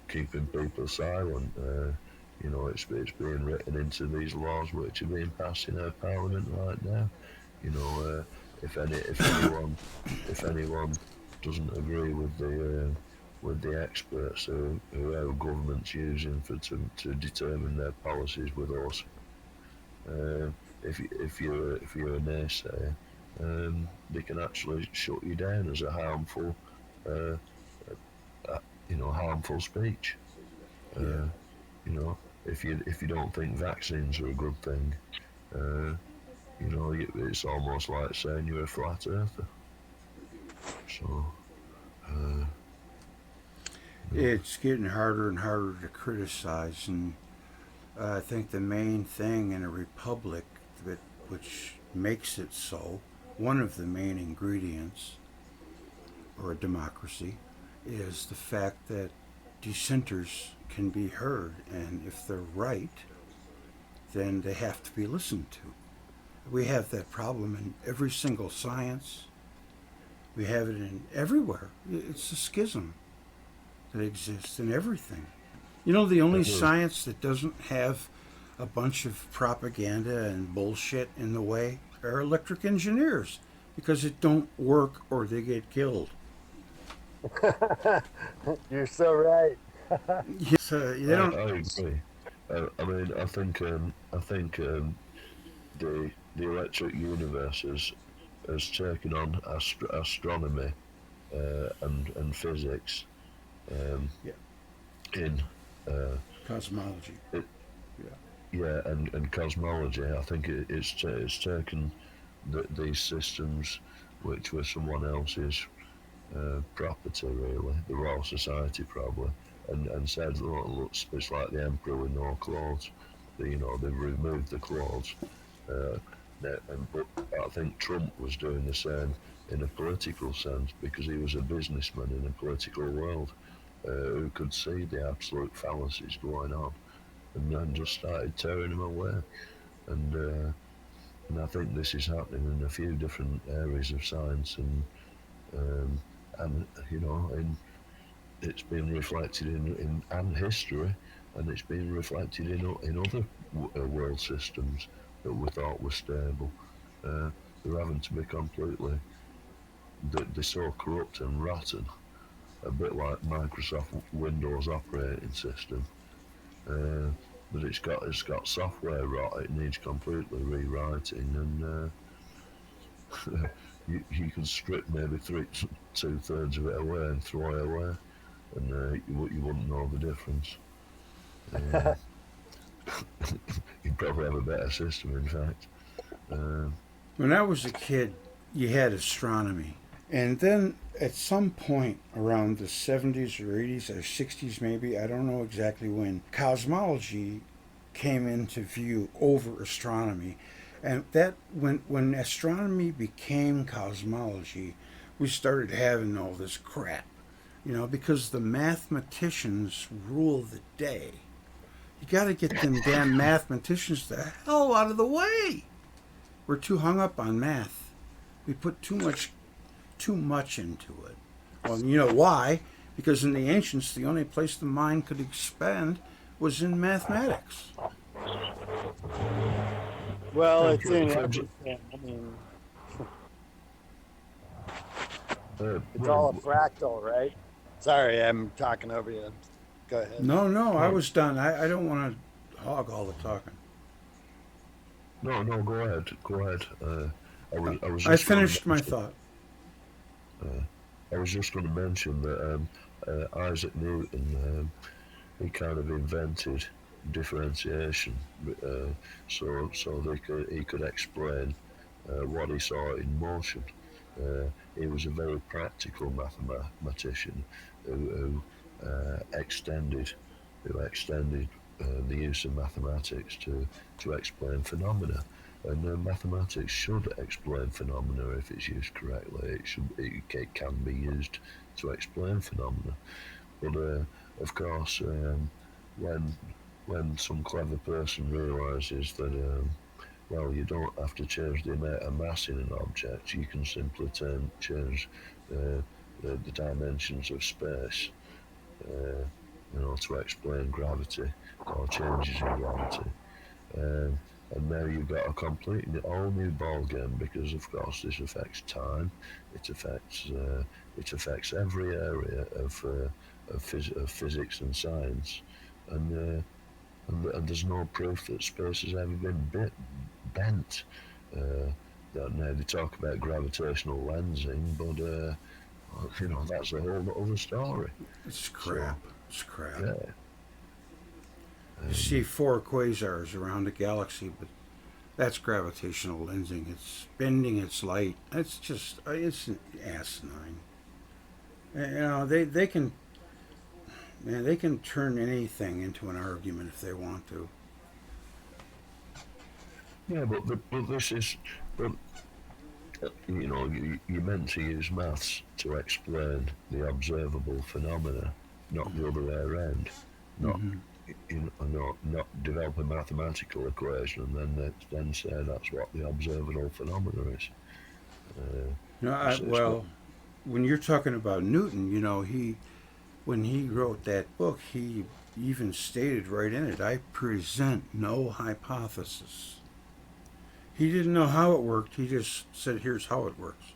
Speaker 1: keeping people silent. It's being written into these laws which are being passed in our parliament right now. If anyone doesn't agree with the experts who our government's using to determine their policies with us, if you're a naysayer, they can actually shut you down as a harmful harmful speech. If you don't think vaccines are a good thing, it's almost like saying you're a flat earther. So
Speaker 3: it's getting harder and harder to criticize, and I think the main thing in a republic which makes it so, one of the main ingredients, or a democracy, is the fact that dissenters can be heard, and if they're right, then they have to be listened to. We have that problem in every single science. We have it in everywhere. It's a schism that exists in everything. The only science that doesn't have a bunch of propaganda and bullshit in the way are electric engineers, because it don't work or they get killed.
Speaker 2: You're so right.
Speaker 3: Yes,
Speaker 1: I agree. I think the electric universe has taken on astronomy and physics in
Speaker 3: cosmology.
Speaker 1: And cosmology. I think it's taken these systems, which were someone else's property, really, the Royal Society probably, and said, look, it's like the emperor with no clothes. They've removed the clothes. But I think Trump was doing the same in a political sense, because he was a businessman in a political world who could see the absolute fallacies going on, and then just started tearing them away. And I think this is happening in a few different areas of science, and it's been reflected in history, and it's been reflected in other world systems that we thought were stable. They're having to be completely, they're so corrupt and rotten, a bit like Microsoft Windows operating system. but it's got software rot. It needs completely rewriting, and you can strip maybe 2/3 of it away and throw it away, and you wouldn't know the difference. You'd probably have a better system, in fact.
Speaker 3: When I was a kid, you had astronomy. And then at some point around the 70s or 80s or 60s, maybe, I don't know exactly when, cosmology came into view over astronomy. And that when astronomy became cosmology, we started having all this crap, because the mathematicians rule the day. You got to get them damn mathematicians the hell out of the way. We're too hung up on math. We put too much into it. Well, you know why? Because in the ancients, the only place the mind could expand was in mathematics.
Speaker 2: Well, it's in everything. I mean, it's all a fractal, right? Sorry, I'm talking over you. Go ahead.
Speaker 3: No, I was done. I don't want to hog all the talking.
Speaker 1: No, go ahead.
Speaker 3: I finished my thought.
Speaker 1: I was just going to mention that Isaac Newton, he kind of invented differentiation, so he could explain what he saw in motion. He was a very practical mathematician who extended the use of mathematics to explain phenomena. And mathematics should explain phenomena if it's used correctly. It can be used to explain phenomena, but of course, when some clever person realizes that you don't have to change the amount of mass in an object, you can simply change the dimensions of space, to explain gravity or changes in gravity. And now you've got a completely all new ball game, because of course this affects time, it affects every area of physics and science, and there's no proof that space has ever been bent. Now they talk about gravitational lensing, but that's a whole other story.
Speaker 3: It's crap. It's crap.
Speaker 1: Yeah.
Speaker 3: You see 4 quasars around a galaxy, but that's gravitational lensing. It's bending its light. It's asinine. They can turn anything into an argument if they want to.
Speaker 1: Yeah, but this is, you're meant to use maths to explain the observable phenomena, not the other way around. Not develop a mathematical equation and then say that's what the observable phenomena is.
Speaker 3: When you're talking about Newton, when he wrote that book, he even stated right in it, "I present no hypothesis." He didn't know how it worked. He just said, "Here's how it works."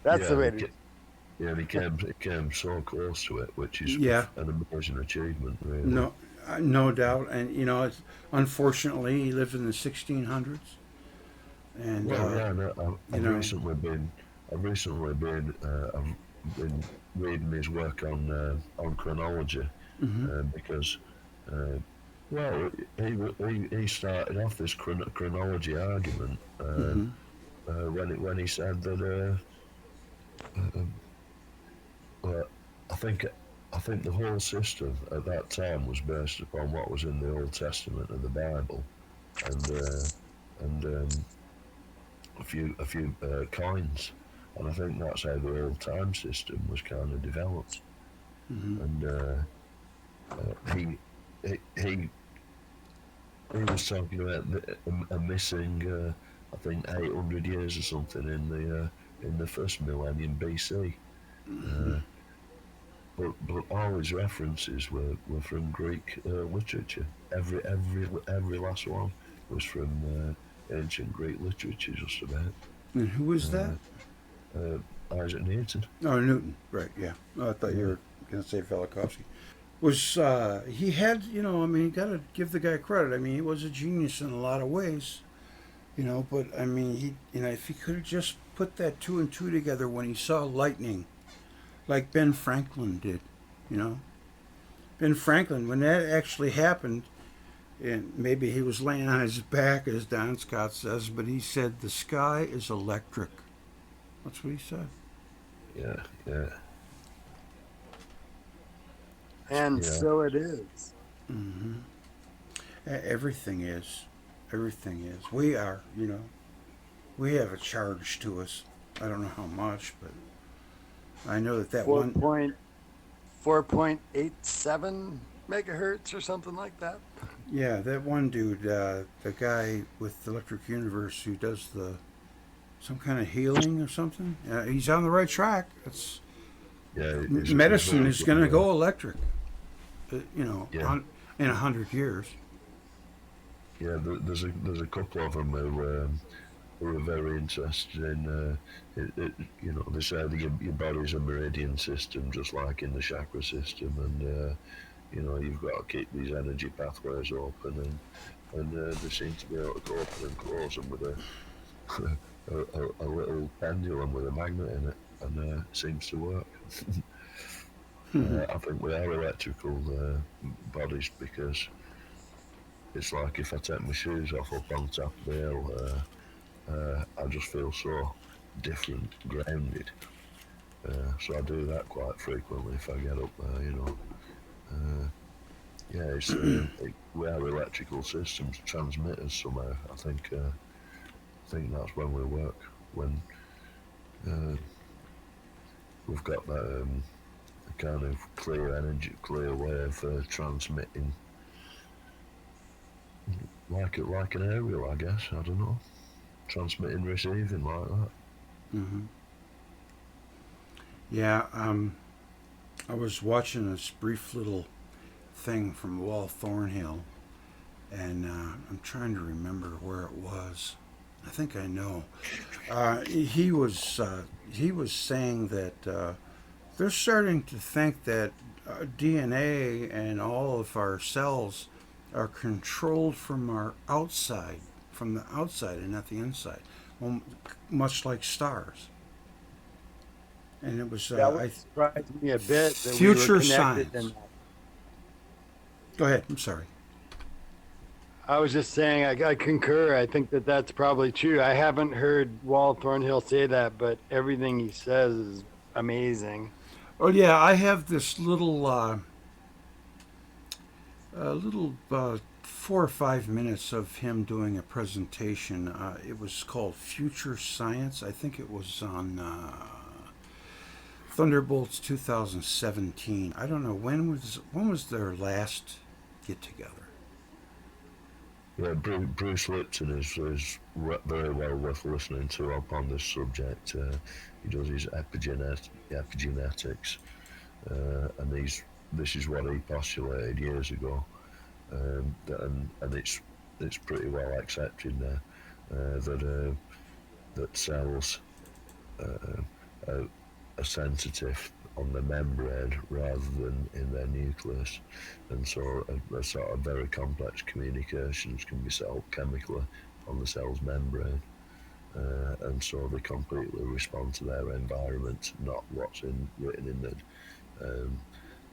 Speaker 2: That's the way to.
Speaker 1: Yeah, and he came so close to it, which is an amazing achievement, really.
Speaker 3: No doubt. And it's, unfortunately, he lived in the 1600s. And
Speaker 1: I've recently been reading his work on chronology, because he started off this chronology argument when he said that. I think the whole system at that time was based upon what was in the Old Testament of the Bible, and a few coins, and I think that's how the old time system was kind of developed. And he was talking about a missing, I think 800 years or something in the first millennium BC. But all his references were from Greek literature. Every last one was from ancient Greek literature, just about.
Speaker 3: And who was that?
Speaker 1: Isaac Newton.
Speaker 3: Oh, Newton. Right. Yeah. Oh, I thought you were going to say Velikovsky. was he had, you know, I mean, you got to give the guy credit. I mean, he was a genius in a lot of ways, you know, but I mean, he, you know, if he could have just put that two and two together when he saw lightning, like Ben Franklin did, you know. Ben Franklin, when that actually happened, and maybe he was laying on his back, as Don Scott says, but he said, the sky is electric. That's what he said.
Speaker 1: Yeah, yeah,
Speaker 2: And
Speaker 1: yeah.
Speaker 2: so it is.
Speaker 3: Mm-hmm. Everything is. Everything is. We are, you know. We have a charge to us. I don't know how much, but I know that
Speaker 2: Four
Speaker 3: one.
Speaker 2: point 4.87 megahertz or something like that.
Speaker 3: Yeah, that one dude, the guy with Electric Universe who does some kind of healing or something. He's on the right track. It's
Speaker 1: Yeah, it's
Speaker 3: medicine
Speaker 1: very
Speaker 3: is going to
Speaker 1: good.
Speaker 3: go electric. You know,
Speaker 1: Yeah,
Speaker 3: in 100 years.
Speaker 1: yeah. There's a couple of them who are very interested in. You know, they say that your body's a meridian system, just like in the chakra system, and you know, you've got to keep these energy pathways open, and they seem to be able to open and close them with a a little pendulum with a magnet in it, and it seems to work. I think we are electrical bodies because it's like if I take my shoes off up on top of the hill, I just feel so different, grounded. So I do that quite frequently if I get up there, you know. Uh, yeah, we are electrical systems, transmitters somehow. I think that's when we work, when uh, we've got that kind of clear energy, clear way of transmitting, like an aerial, I guess. I don't know, transmitting, receiving like that.
Speaker 3: Mm-hmm. Yeah, I was watching this brief little thing from Wall Thornhill, and I'm trying to remember where it was. I think I know. He was saying that they're starting to think that DNA and all of our cells are controlled from our outside, from the outside and not the inside, well, much like stars. And it was
Speaker 2: That would surprise me a bit that we were
Speaker 3: future
Speaker 2: connected in
Speaker 3: science.
Speaker 2: that.
Speaker 3: Go ahead. I'm sorry.
Speaker 2: I was just saying, I concur. I think that that's probably true. I haven't heard Walt Thornhill say that, but everything he says is amazing.
Speaker 3: Oh yeah, I have this little 4 or 5 minutes of him doing a presentation. It was called Future Science. I think it was on Thunderbolts 2017. I don't know when was their last get together.
Speaker 1: Yeah, Bruce Lipton is very well worth listening to upon this subject. He does his epigenetics, and this is what he postulated years ago, and it's pretty well accepted now that cells uh, are, are sensitive on the membrane rather than in their nucleus, and so a sort of very complex communications can be set up chemically on the cell's membrane, and so they completely respond to their environment, not what's written in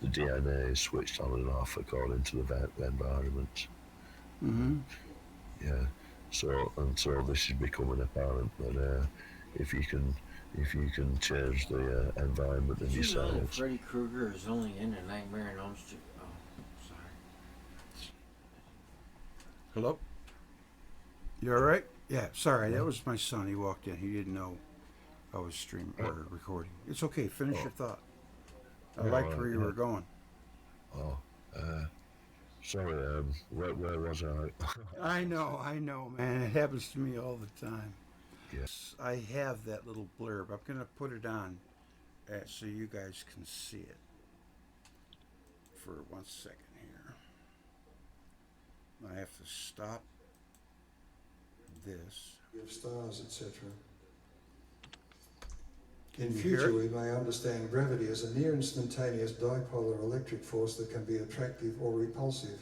Speaker 1: the DNA is switched on and off according to the environment.
Speaker 3: Mm-hmm.
Speaker 1: Yeah. So this is becoming apparent that if you can change the environment of
Speaker 5: Did
Speaker 1: your
Speaker 5: you know that
Speaker 1: cells.
Speaker 5: Freddy Krueger is only in A Nightmare on Elm Street? Oh, sorry.
Speaker 3: Hello. You all right? Yeah. Sorry, that was my son. He walked in. He didn't know I was streaming or recording. It's okay. Finish your thought. I liked where you were going.
Speaker 1: Oh, sorry. Where was I?
Speaker 3: I know, man. It happens to me all the time.
Speaker 1: Yeah.
Speaker 3: I have that little blurb. I'm gonna put it on so you guys can see it for 1 second here. I have to stop this.
Speaker 6: We have stars, etc. In
Speaker 3: You hear
Speaker 6: future,
Speaker 3: it?
Speaker 6: we may understand gravity as a near instantaneous dipolar electric force that can be attractive or repulsive,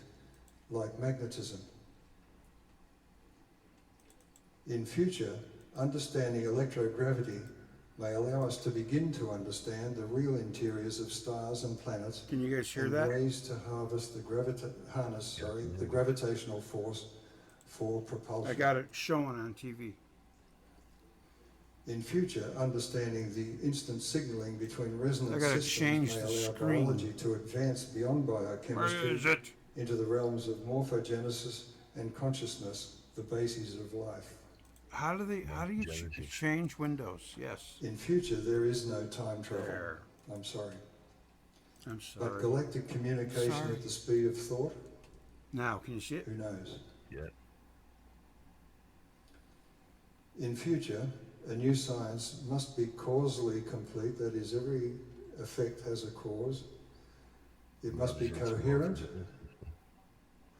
Speaker 6: like magnetism. In future, understanding electrogravity may allow us to begin to understand the real interiors of stars and planets
Speaker 3: Can you guys hear
Speaker 6: and
Speaker 3: that?
Speaker 6: ways to harness the gravitational force for propulsion.
Speaker 3: I got it showing on TV.
Speaker 6: In future, understanding the instant signaling between
Speaker 3: I
Speaker 6: resonant
Speaker 3: gotta
Speaker 6: systems
Speaker 3: change
Speaker 6: may
Speaker 3: the
Speaker 6: allow
Speaker 3: screen.
Speaker 6: biology to advance beyond
Speaker 3: Where
Speaker 6: biochemistry
Speaker 3: is it?
Speaker 6: into the realms of morphogenesis and consciousness, the bases of life.
Speaker 3: How do you
Speaker 1: Genesis.
Speaker 3: change windows? Yes.
Speaker 6: In future, there is no time travel.
Speaker 3: There.
Speaker 6: I'm sorry.
Speaker 3: I'm
Speaker 6: But
Speaker 3: sorry.
Speaker 6: galactic communication
Speaker 3: Sorry.
Speaker 6: at the speed of thought,
Speaker 3: Now, can you see it?
Speaker 6: who knows?
Speaker 1: Yeah.
Speaker 6: In future, a new science must be causally complete, that is, every effect has a cause. It must be coherent.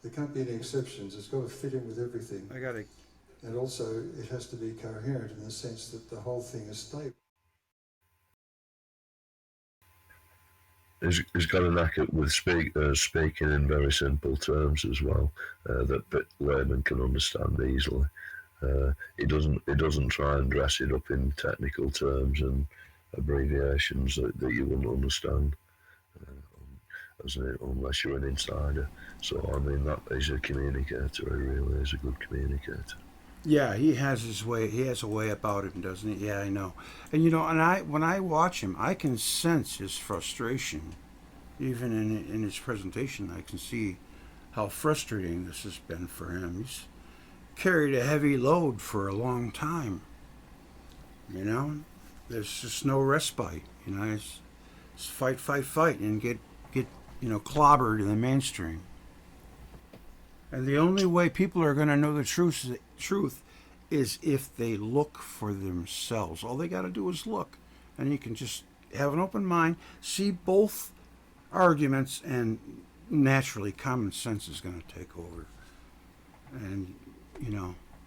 Speaker 6: There can't be any exceptions. It's got to fit in with everything.
Speaker 3: I gotta.
Speaker 6: And also, it has to be coherent in the sense that the whole thing is stable.
Speaker 1: He's got a knack with speaking in very simple terms as well, that laymen can understand easily. He doesn't try and dress it up in technical terms and abbreviations that you wouldn't understand, unless you're an insider. So I mean, that he's a communicator. He really is a good communicator.
Speaker 3: Yeah, he has his way. He has a way about him, doesn't he? Yeah, I know. And when I watch him, I can sense his frustration. Even in his presentation, I can see how frustrating this has been for him. He's carried a heavy load for a long time. There's just no respite. It's fight, and get clobbered in the mainstream. And the only way people are going to know the truth is if they look for themselves. All they got to do is look, and you can just have an open mind, see both arguments, and naturally common sense is going to take over. And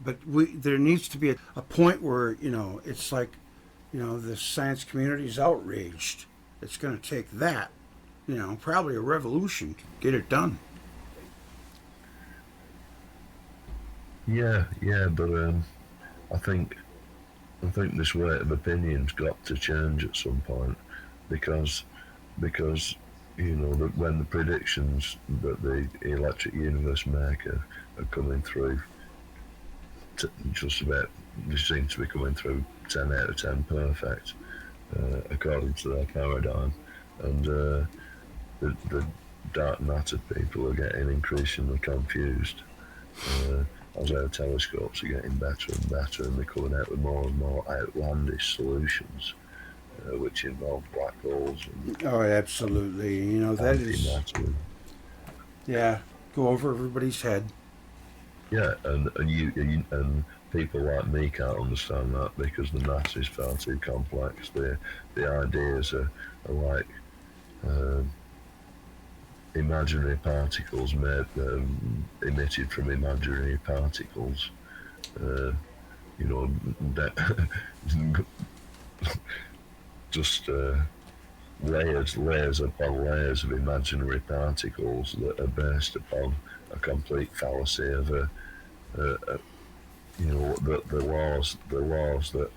Speaker 3: but there needs to be a point where it's like the science community is outraged. It's going to take that, probably a revolution to get it done.
Speaker 1: Yeah, but I think this weight of opinion's got to change at some point, because that when the predictions that the electric universe make are coming through, just about, they seem to be coming through 10 out of 10 perfect, according to their paradigm, and the dark matter people are getting increasingly confused. As our telescopes are getting better and better, and they're coming out with more and more outlandish solutions, which involve black holes.
Speaker 3: Oh, absolutely. That is. Yeah, go over everybody's head.
Speaker 1: Yeah, and people like me can't understand that, because the math is far too complex. The ideas are like imaginary particles emitted from imaginary particles. Just layers upon layers of imaginary particles that are based upon a complete fallacy of the laws that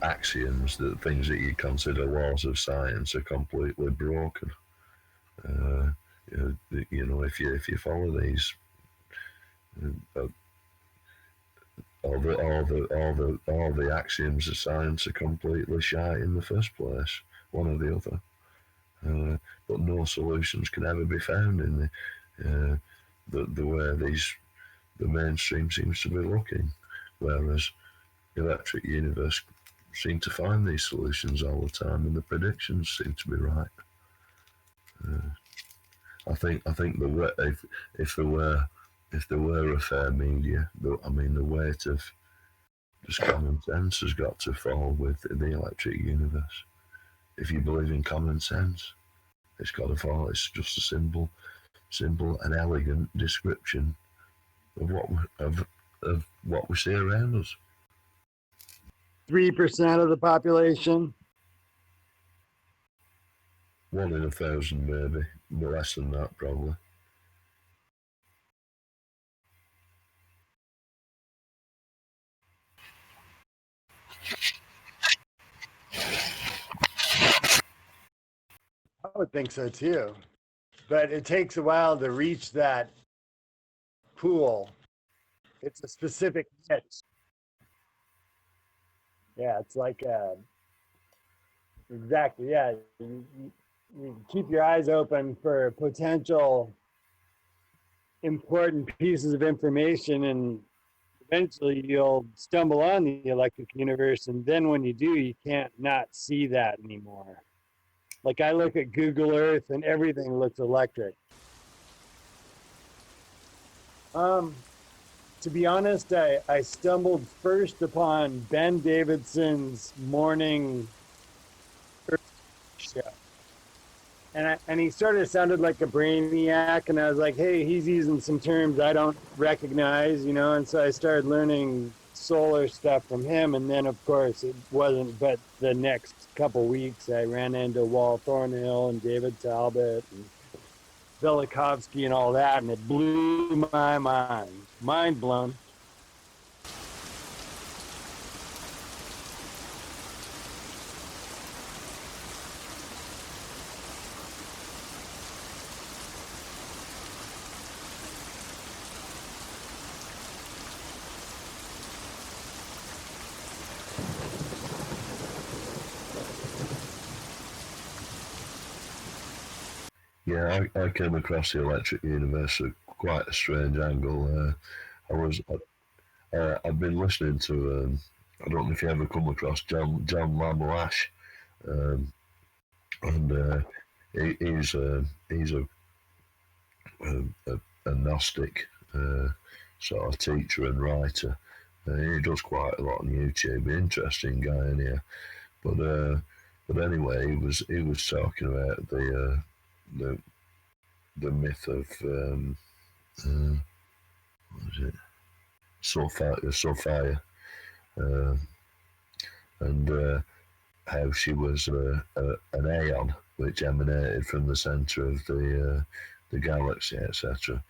Speaker 1: axioms, the things that you consider laws of science, are completely broken. If you follow these, all the axioms of science are completely shite in the first place, one or the other. But no solutions can ever be found in the way the mainstream seems to be looking, whereas the electric universe seem to find these solutions all the time, and the predictions seem to be right. I think if there were a fair media, the weight of just common sense has got to fall with the electric universe. If you believe in common sense, it's got to fall. It's just a simple and elegant description of what we see around us.
Speaker 2: 3% of the population.
Speaker 1: 1 in 1,000 maybe, but less than that probably.
Speaker 2: I would think so too. But it takes a while to reach that pool. It's a specific niche. Yeah, it's like exactly. Yeah, you keep your eyes open for potential important pieces of information, and eventually you'll stumble on the electric universe. And then when you do, you can't not see that anymore. Like I look at Google Earth and everything looks electric. To be honest, I stumbled first upon Ben Davidson's morning show. And he sort of sounded like a brainiac, and I was like, hey, he's using some terms I don't recognize, you know, and so I started learning solar stuff from him. And then, of course, it wasn't but the next couple weeks I ran into Walt Thornhill and David Talbot and Velikovsky and all that, and it blew my mind blown.
Speaker 1: Yeah, I came across the electric universe at quite a strange angle. I've been listening to, I don't know if you ever come across John Lamelash, um, and he's a Gnostic sort of teacher and writer. He does quite a lot on YouTube. Interesting guy in here, but anyway, he was talking about the myth of what was it? Sophia, uh, and how she was an aeon which emanated from the centre of the galaxy, etc.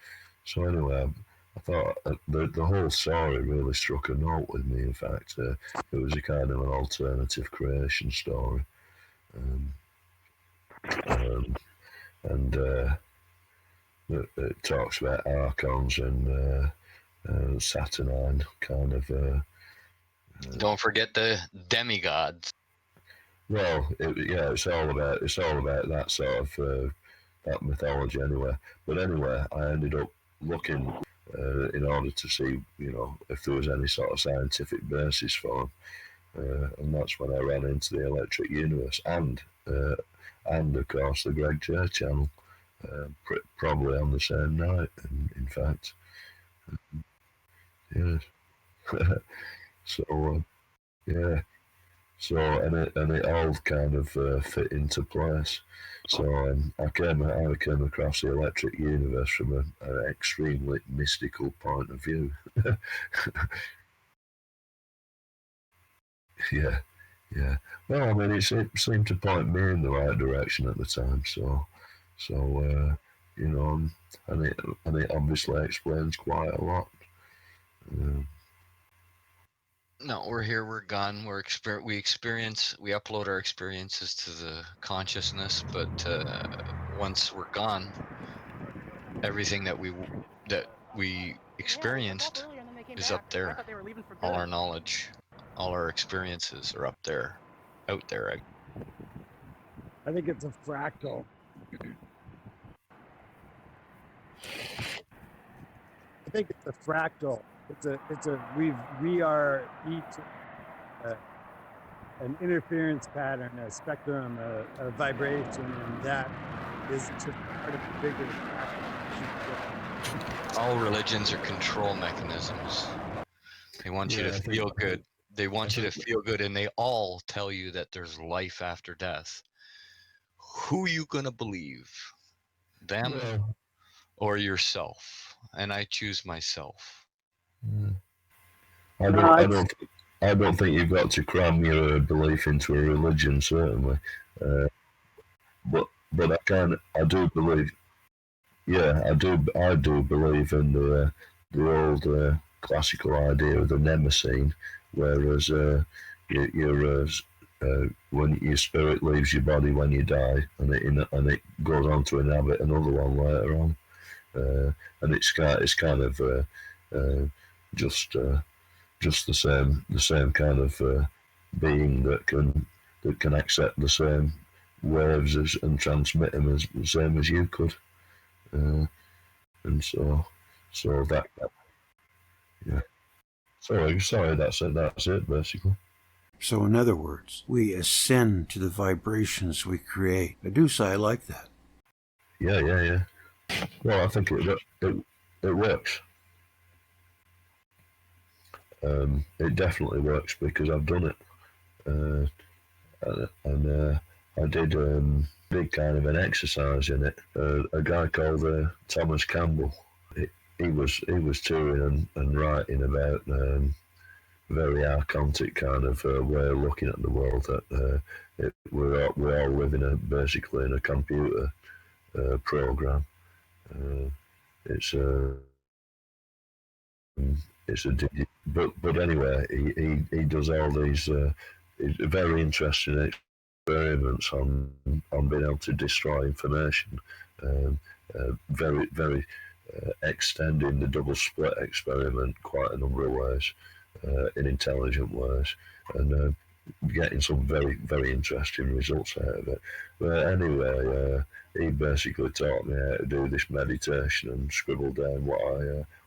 Speaker 1: So anyway, I thought the whole story really struck a note with me. In fact, it was a kind of an alternative creation story, um, um, and it talks about archons and saturnine kind of.
Speaker 4: Don't forget the demigods.
Speaker 1: Well, it's all about that sort of that mythology anyway. But anyway, I ended up looking in order to see, you know, if there was any sort of scientific basis for them, and that's when I ran into the Electric Universe and of course the Greg J channel, probably on the same night. In fact, yes. So yeah. So and it all kind of fit into place. So I came across the Electric Universe from an extremely mystical point of view. Yeah, yeah. Well, I mean, it seemed to point me in the right direction at the time. You know, and it obviously explains quite a lot.
Speaker 4: No, we're here, we're gone, we experience, we upload our experiences to the consciousness, but once we're gone, everything that we experienced is up there. All our knowledge, all our experiences are up there, out there.
Speaker 2: I think it's a fractal. I think it's a fractal. We are each an interference pattern, a spectrum, a vibration, and that is just part of the bigger fractal.
Speaker 4: All religions are control mechanisms. They want you to feel good. They want you to feel good, and they all tell you that there's life after death. Who you gonna believe? Them or yourself? And I choose myself.
Speaker 1: I don't. I don't think you've got to cram your belief into a religion, certainly. Uh, but I do believe, yeah, I do believe in the old classical idea of the Mnemosyne, whereas when your spirit leaves your body when you die, and it goes on to inhabit another one later on, and it's kind of uh, just just the same kind of being that can accept the same waves and transmit them as the same as you could, uh, and that yeah. Sorry, that's it basically.
Speaker 3: So, in other words, we ascend to the vibrations we create. Edusa, I like that.
Speaker 1: Yeah. Well, I think it works. It definitely works because I've done it, and I did kind of an exercise in it. A guy called Thomas Campbell. He was touring and writing about very archontic kind of way of looking at the world. That we're all living basically in a computer program. Uh, it's it's a but anyway, he does all these very interesting experiments on being able to destroy information. Very extending the double split experiment quite a number of ways, in intelligent ways, and getting some very interesting results out of it. But anyway, he basically taught me how to do this meditation and scribble down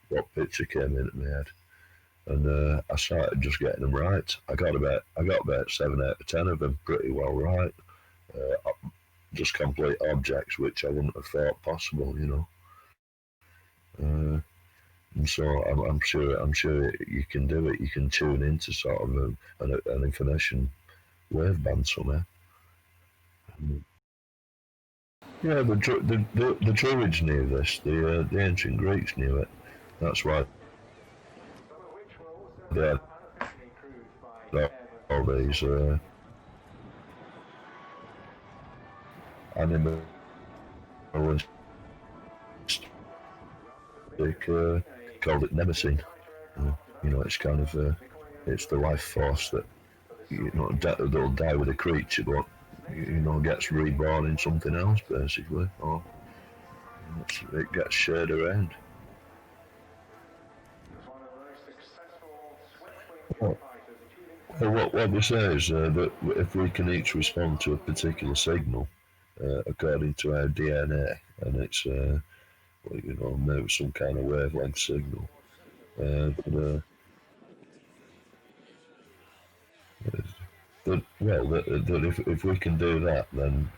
Speaker 1: what picture came into my head, and I started just getting them right. I got about 7 out of 10 of them pretty well right. Just complete objects which I wouldn't have thought possible, you know. And so I'm sure you can do it. You can tune into sort of an information waveband somehow. Yeah, the Druids knew this. The ancient Greeks knew it. That's why they had all these animalistic, called it Mnemosyne. You know, it's kind of it's the life force that that'll die with a creature, but gets reborn in something else basically, or it gets shared around. Well, what we say is that if we can each respond to a particular signal according to our DNA, and it's maybe some kind of wavelength signal, that if we can do that, then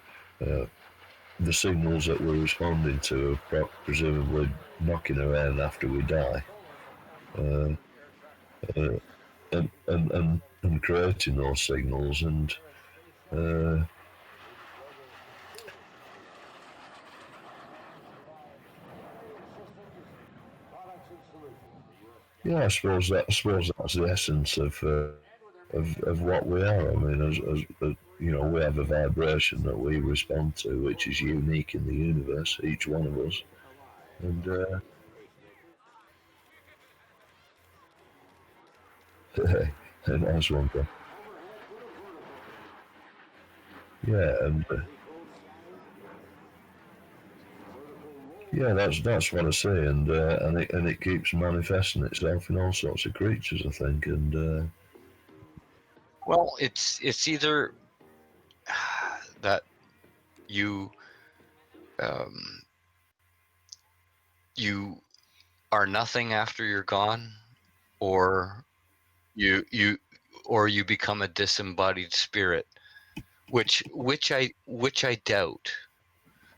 Speaker 1: the signals that we're responding to are presumably knocking around after we die, uh, uh, and creating those signals, and yeah, I suppose that's the essence of what we are. I mean, as we have a vibration that we respond to, which is unique in the universe, each one of us, and and that's one thing. Yeah, and yeah, that's what I say, and it keeps manifesting itself in all sorts of creatures, I think, and
Speaker 4: Well, it's either that you um, you are nothing after you're gone, or you or you become a disembodied spirit, which I doubt,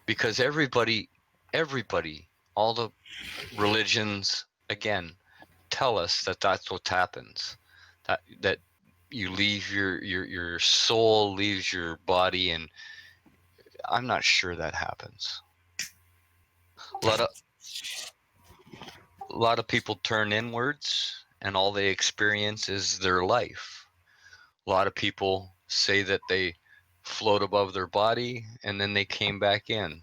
Speaker 4: because everybody, all the religions, again, tell us that that's what happens, that you leave your soul leaves your body, and I'm not sure that happens. A lot of people turn inwards and all they experience is their life. A lot of people say that they float above their body and then they came back in.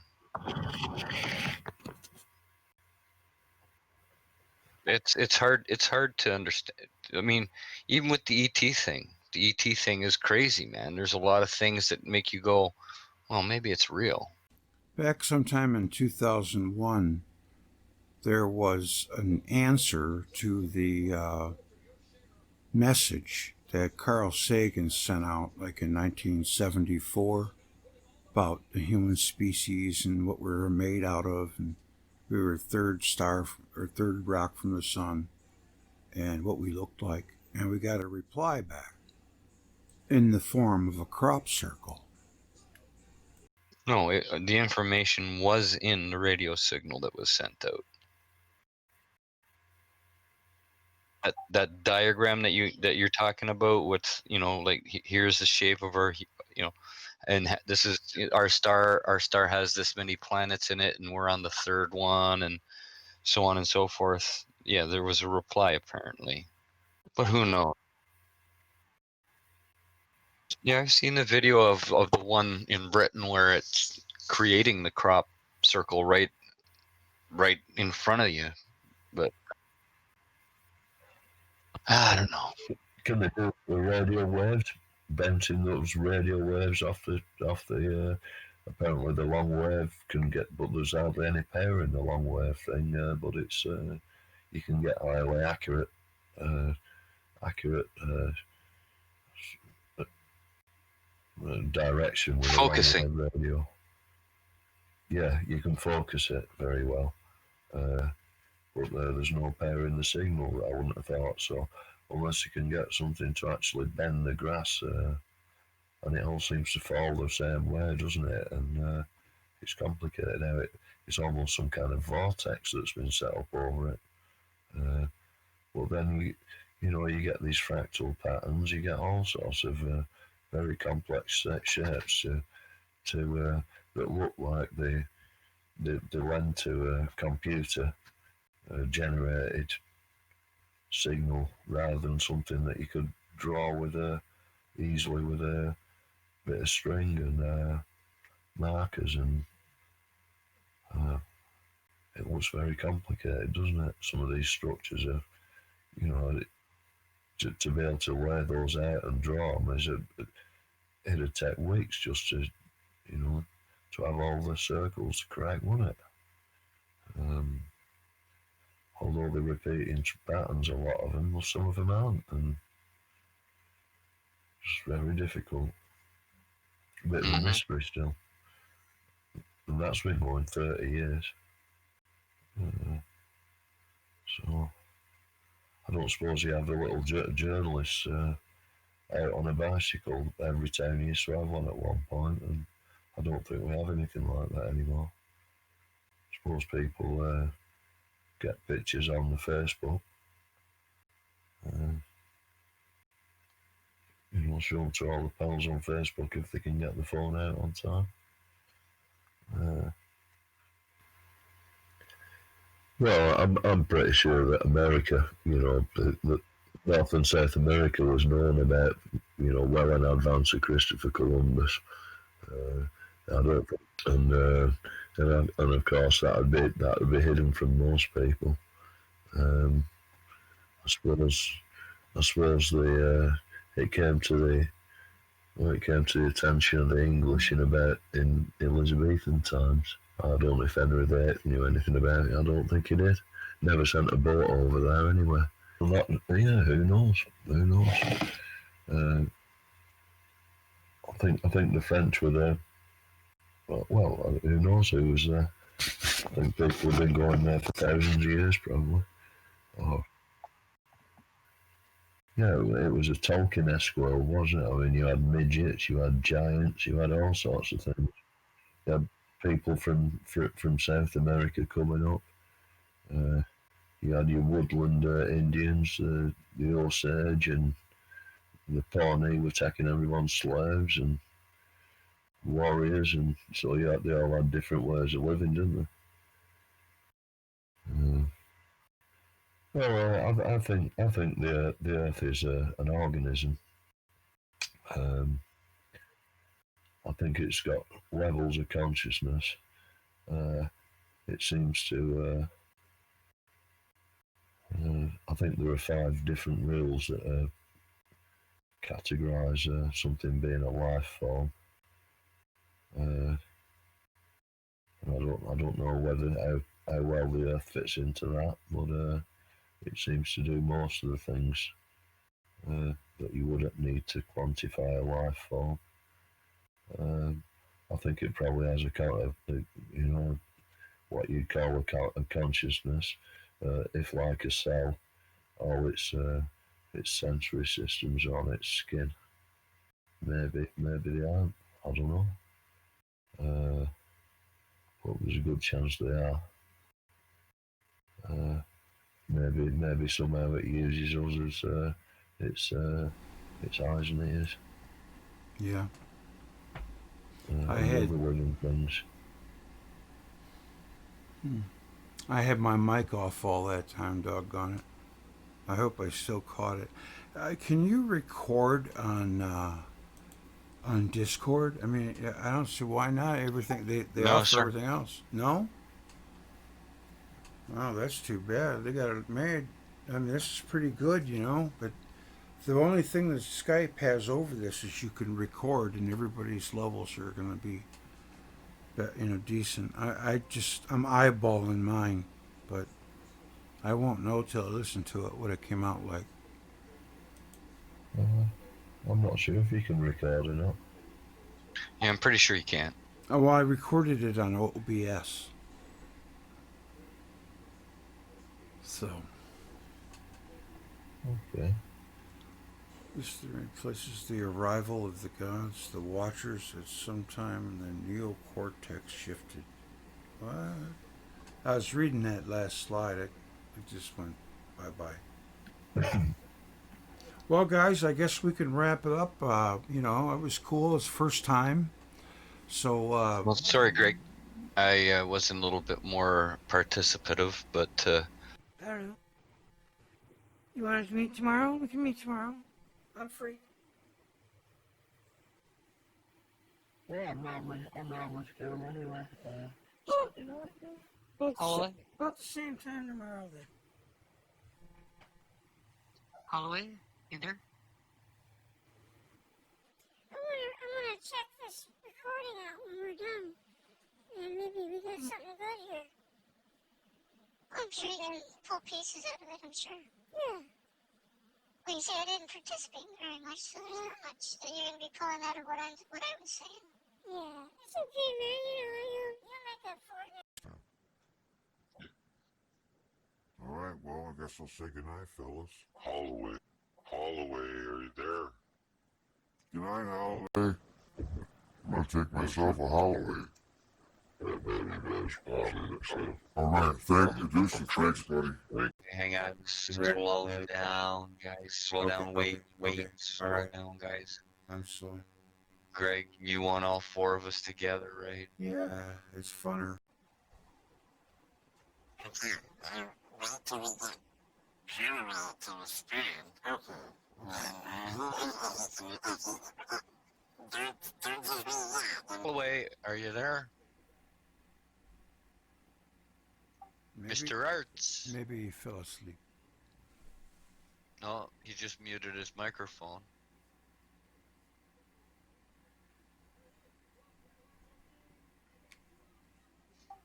Speaker 4: It's hard to understand. I mean, even with the ET thing is crazy, man. There's a lot of things that make you go, well, maybe it's real.
Speaker 3: Back sometime in 2001, there was an answer to the message that Carl Sagan sent out like in 1974 about the human species and what we were made out of, and we were third star or third rock from the sun, and what we looked like. And we got a reply back in the form of a crop circle.
Speaker 4: No, the information was in the radio signal that was sent out. That diagram that you're talking about, with, you know, like here's the shape of our, you know, and this is our star. Our star has this many planets in it, and we're on the third one, and so on and so forth. Yeah, there was a reply apparently, but who knows? Yeah, I've seen the video of the one in Britain where it's creating the crop circle right in front of you, but I don't know.
Speaker 1: Can they do the radio waves, bouncing those radio waves off the apparently the long wave can get, but there's hardly any power in the long wave thing, but it's you can get highly accurate direction with
Speaker 4: Focusing.
Speaker 1: a long wave radio. Yeah, you can focus it very well, but there's no power in the signal. I wouldn't have thought so, unless you can get something to actually bend the grass, and it all seems to fall the same way, doesn't it? And it's complicated now. It's almost some kind of vortex that's been set up over it. But then you get these fractal patterns. You get all sorts of very complex shapes that look like they lend to a computer generated signal rather than something that you could draw easily with a bit of string and markers, and it looks very complicated, doesn't it? Some of these structures are, to be able to lay those out and draw them it'd take weeks just to have all the circles correct, wouldn't it? Although they're repeating patterns, a lot of them, well, some of them aren't, and it's very difficult. A bit of a mystery still. And that's been going 30 years. So I don't suppose you have the little journalists out on a bicycle. Every town used to have one at one point, and I don't think we have anything like that anymore. I suppose people get pictures on the Facebook. Show them to all the pals on Facebook if they can get the phone out on time. Well, I'm pretty sure that America, that North and South America was known about, well in advance of Christopher Columbus. I don't think, and of course that would be hidden from most people. I suppose it came to the attention of the English in Elizabethan times. I don't know if Henry VIII knew anything about it. I don't think he did. Never sent a boat over there anyway. Who knows? Who knows? I think the French were there. Well, who knows who was there? I think people have been going there for thousands of years, probably. Yeah, it was a Tolkien-esque world, wasn't it? I mean, you had midgets, you had giants, you had all sorts of things. You had people from South America coming up. You had your woodland Indians, the Osage and the Pawnee were taking everyone's slaves and warriors, and so they all had different ways of living, didn't they? Well, I think the Earth is an organism. I think it's got levels of consciousness. It seems to. I think there are 5 different rules that categorise something being a life form. I don't know how well the Earth fits into that, but it seems to do most of the things that you would need to quantify a life form. I think it probably has a kind of, what you'd call a consciousness. If like a cell, all its sensory systems are on its skin. Maybe they aren't. I don't know. But there's a good chance they are. Maybe somehow it uses us as its eyes and ears.
Speaker 3: Yeah.
Speaker 1: I had the living things.
Speaker 3: I had my mic off all that time, doggone it. I hope I still caught it. Can you record on Discord? I mean, I don't see why not. Everything they
Speaker 4: No,
Speaker 3: offer
Speaker 4: sir.
Speaker 3: everything else. No? Oh, that's too bad. They got it made. I mean, this is pretty good, but the only thing that Skype has over this is you can record, and everybody's levels are going to be, decent. I'm eyeballing mine, but I won't know till I listen to it what it came out like.
Speaker 1: I'm not sure if you can record or not.
Speaker 4: Yeah, I'm pretty sure you can't.
Speaker 3: Oh, well, I recorded it on OBS. So,
Speaker 1: Okay.
Speaker 3: this replaces the arrival of the gods, the watchers at some time, and the neocortex shifted. What? I was reading that last slide. It just went bye-bye. Well, guys, I guess we can wrap it up. It was cool. It's first time. So,
Speaker 4: Well, sorry, Greg. I was a little bit more participative, but
Speaker 7: I don't know. You want us to meet tomorrow? We can meet tomorrow. I'm free.
Speaker 1: Yeah, I'm not much good anyway.
Speaker 7: About the same time tomorrow then.
Speaker 4: Holloway, you there?
Speaker 8: I'm gonna check this recording out when we're done. And maybe we got something good here. I'm sure you can pull pieces out of it, I'm sure. Yeah. Well, you see, I didn't participate very much, so there's not much that you're gonna be pulling out of what I was saying. Yeah. It's okay, man. You'll make up for it.
Speaker 9: Alright, well, I guess I'll say goodnight, fellas. Holloway, are you there? Good night, Holloway. I'm gonna take myself a Holloway. Alright, thank you, Edusa. Thanks, buddy.
Speaker 4: Hang on, slow down, guys. Slow down, wait, slow down, guys.
Speaker 3: I'm slow.
Speaker 4: Greg, you want all 4 of us together, right?
Speaker 3: Yeah, it's funner.
Speaker 8: Okay, I want to read that parallel to the strand. Okay. Don't give me that.
Speaker 4: Holloway, are you there?
Speaker 3: Maybe,
Speaker 4: Mr. Arts.
Speaker 3: Maybe he fell asleep.
Speaker 4: No, he just muted his microphone.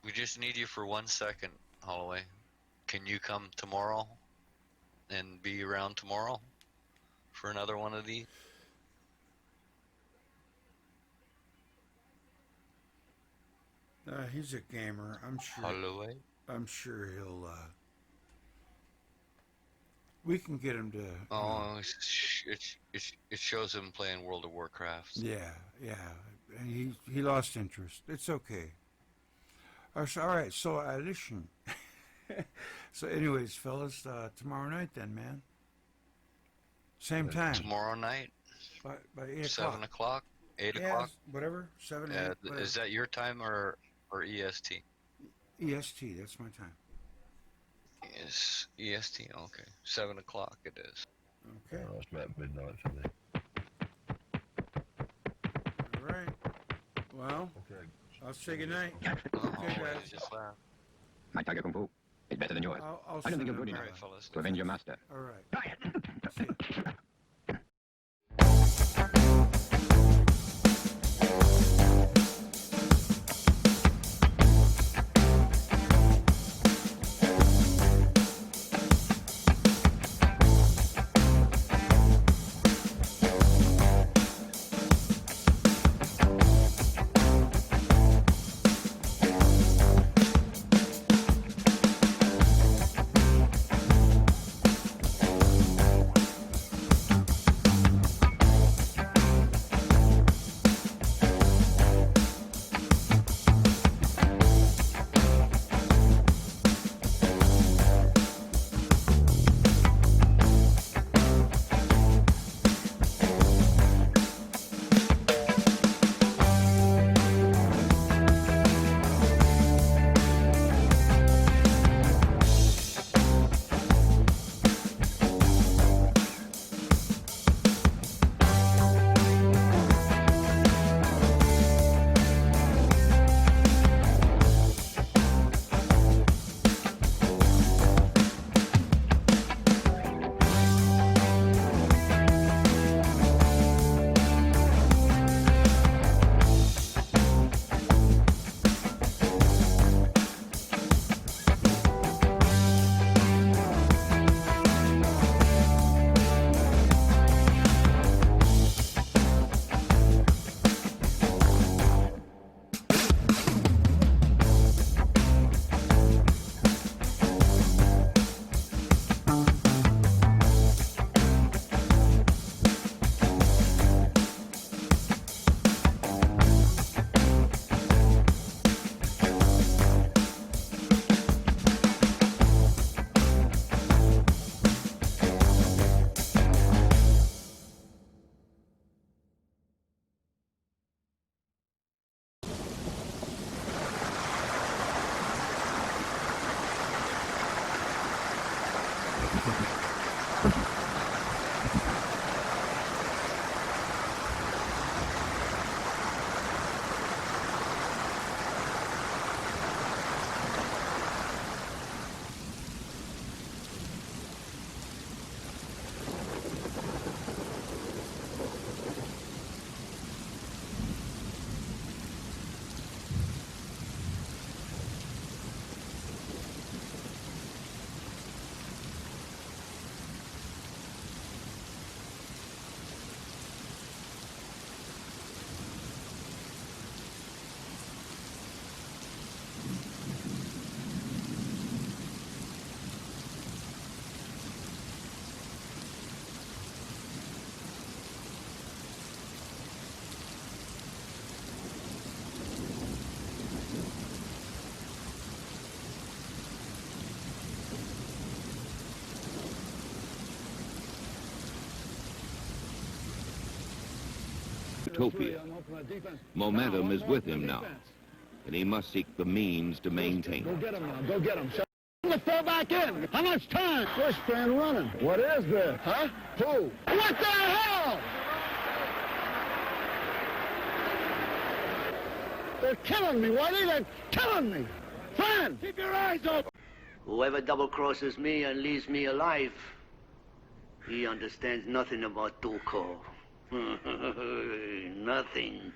Speaker 4: We just need you for 1 second, Holloway. Can you come tomorrow and be around tomorrow for another one of these?
Speaker 3: He's a gamer. I'm sure.
Speaker 4: Holloway?
Speaker 3: I'm sure he'll. We can get him to.
Speaker 4: Oh, it shows him playing World of Warcraft.
Speaker 3: Yeah. And he lost interest. It's okay. All right. So addition. So, anyways, fellas, tomorrow night then, man. Same time.
Speaker 4: Tomorrow night,
Speaker 3: By 8 o'clock.
Speaker 4: 7 o'clock, 8
Speaker 3: Yeah,
Speaker 4: o'clock.
Speaker 3: whatever. 7, 8. Whatever.
Speaker 4: Is that your time or EST?
Speaker 3: EST. That's my time.
Speaker 4: is EST. Okay, 7 o'clock it is.
Speaker 3: Okay.
Speaker 1: Oh, it's about midnight for me.
Speaker 3: All right. Well,
Speaker 1: Okay.
Speaker 3: I'll say goodnight.
Speaker 4: Well,
Speaker 3: Okay,
Speaker 4: Holloway
Speaker 3: guys.
Speaker 4: just left.
Speaker 10: My tiger kung fu is better than yours.
Speaker 3: I'll
Speaker 10: I don't
Speaker 3: send
Speaker 10: think you're
Speaker 3: them
Speaker 10: good
Speaker 4: All
Speaker 10: enough
Speaker 4: right, fellas.
Speaker 10: to avenge your master.
Speaker 3: All right.
Speaker 10: Try it.
Speaker 3: See ya.
Speaker 11: Utopia. Momentum is with him now, and he must seek the means to maintain
Speaker 12: Go
Speaker 11: it.
Speaker 12: get him now. Go get him. Let's fall back in. How much time? First man running. What is this? Huh? Who? What the hell? They're killing me, Whitey. They're killing me. Friend, keep your eyes open.
Speaker 13: Whoever double-crosses me and leaves me alive, he understands nothing about Tuco. Nothing.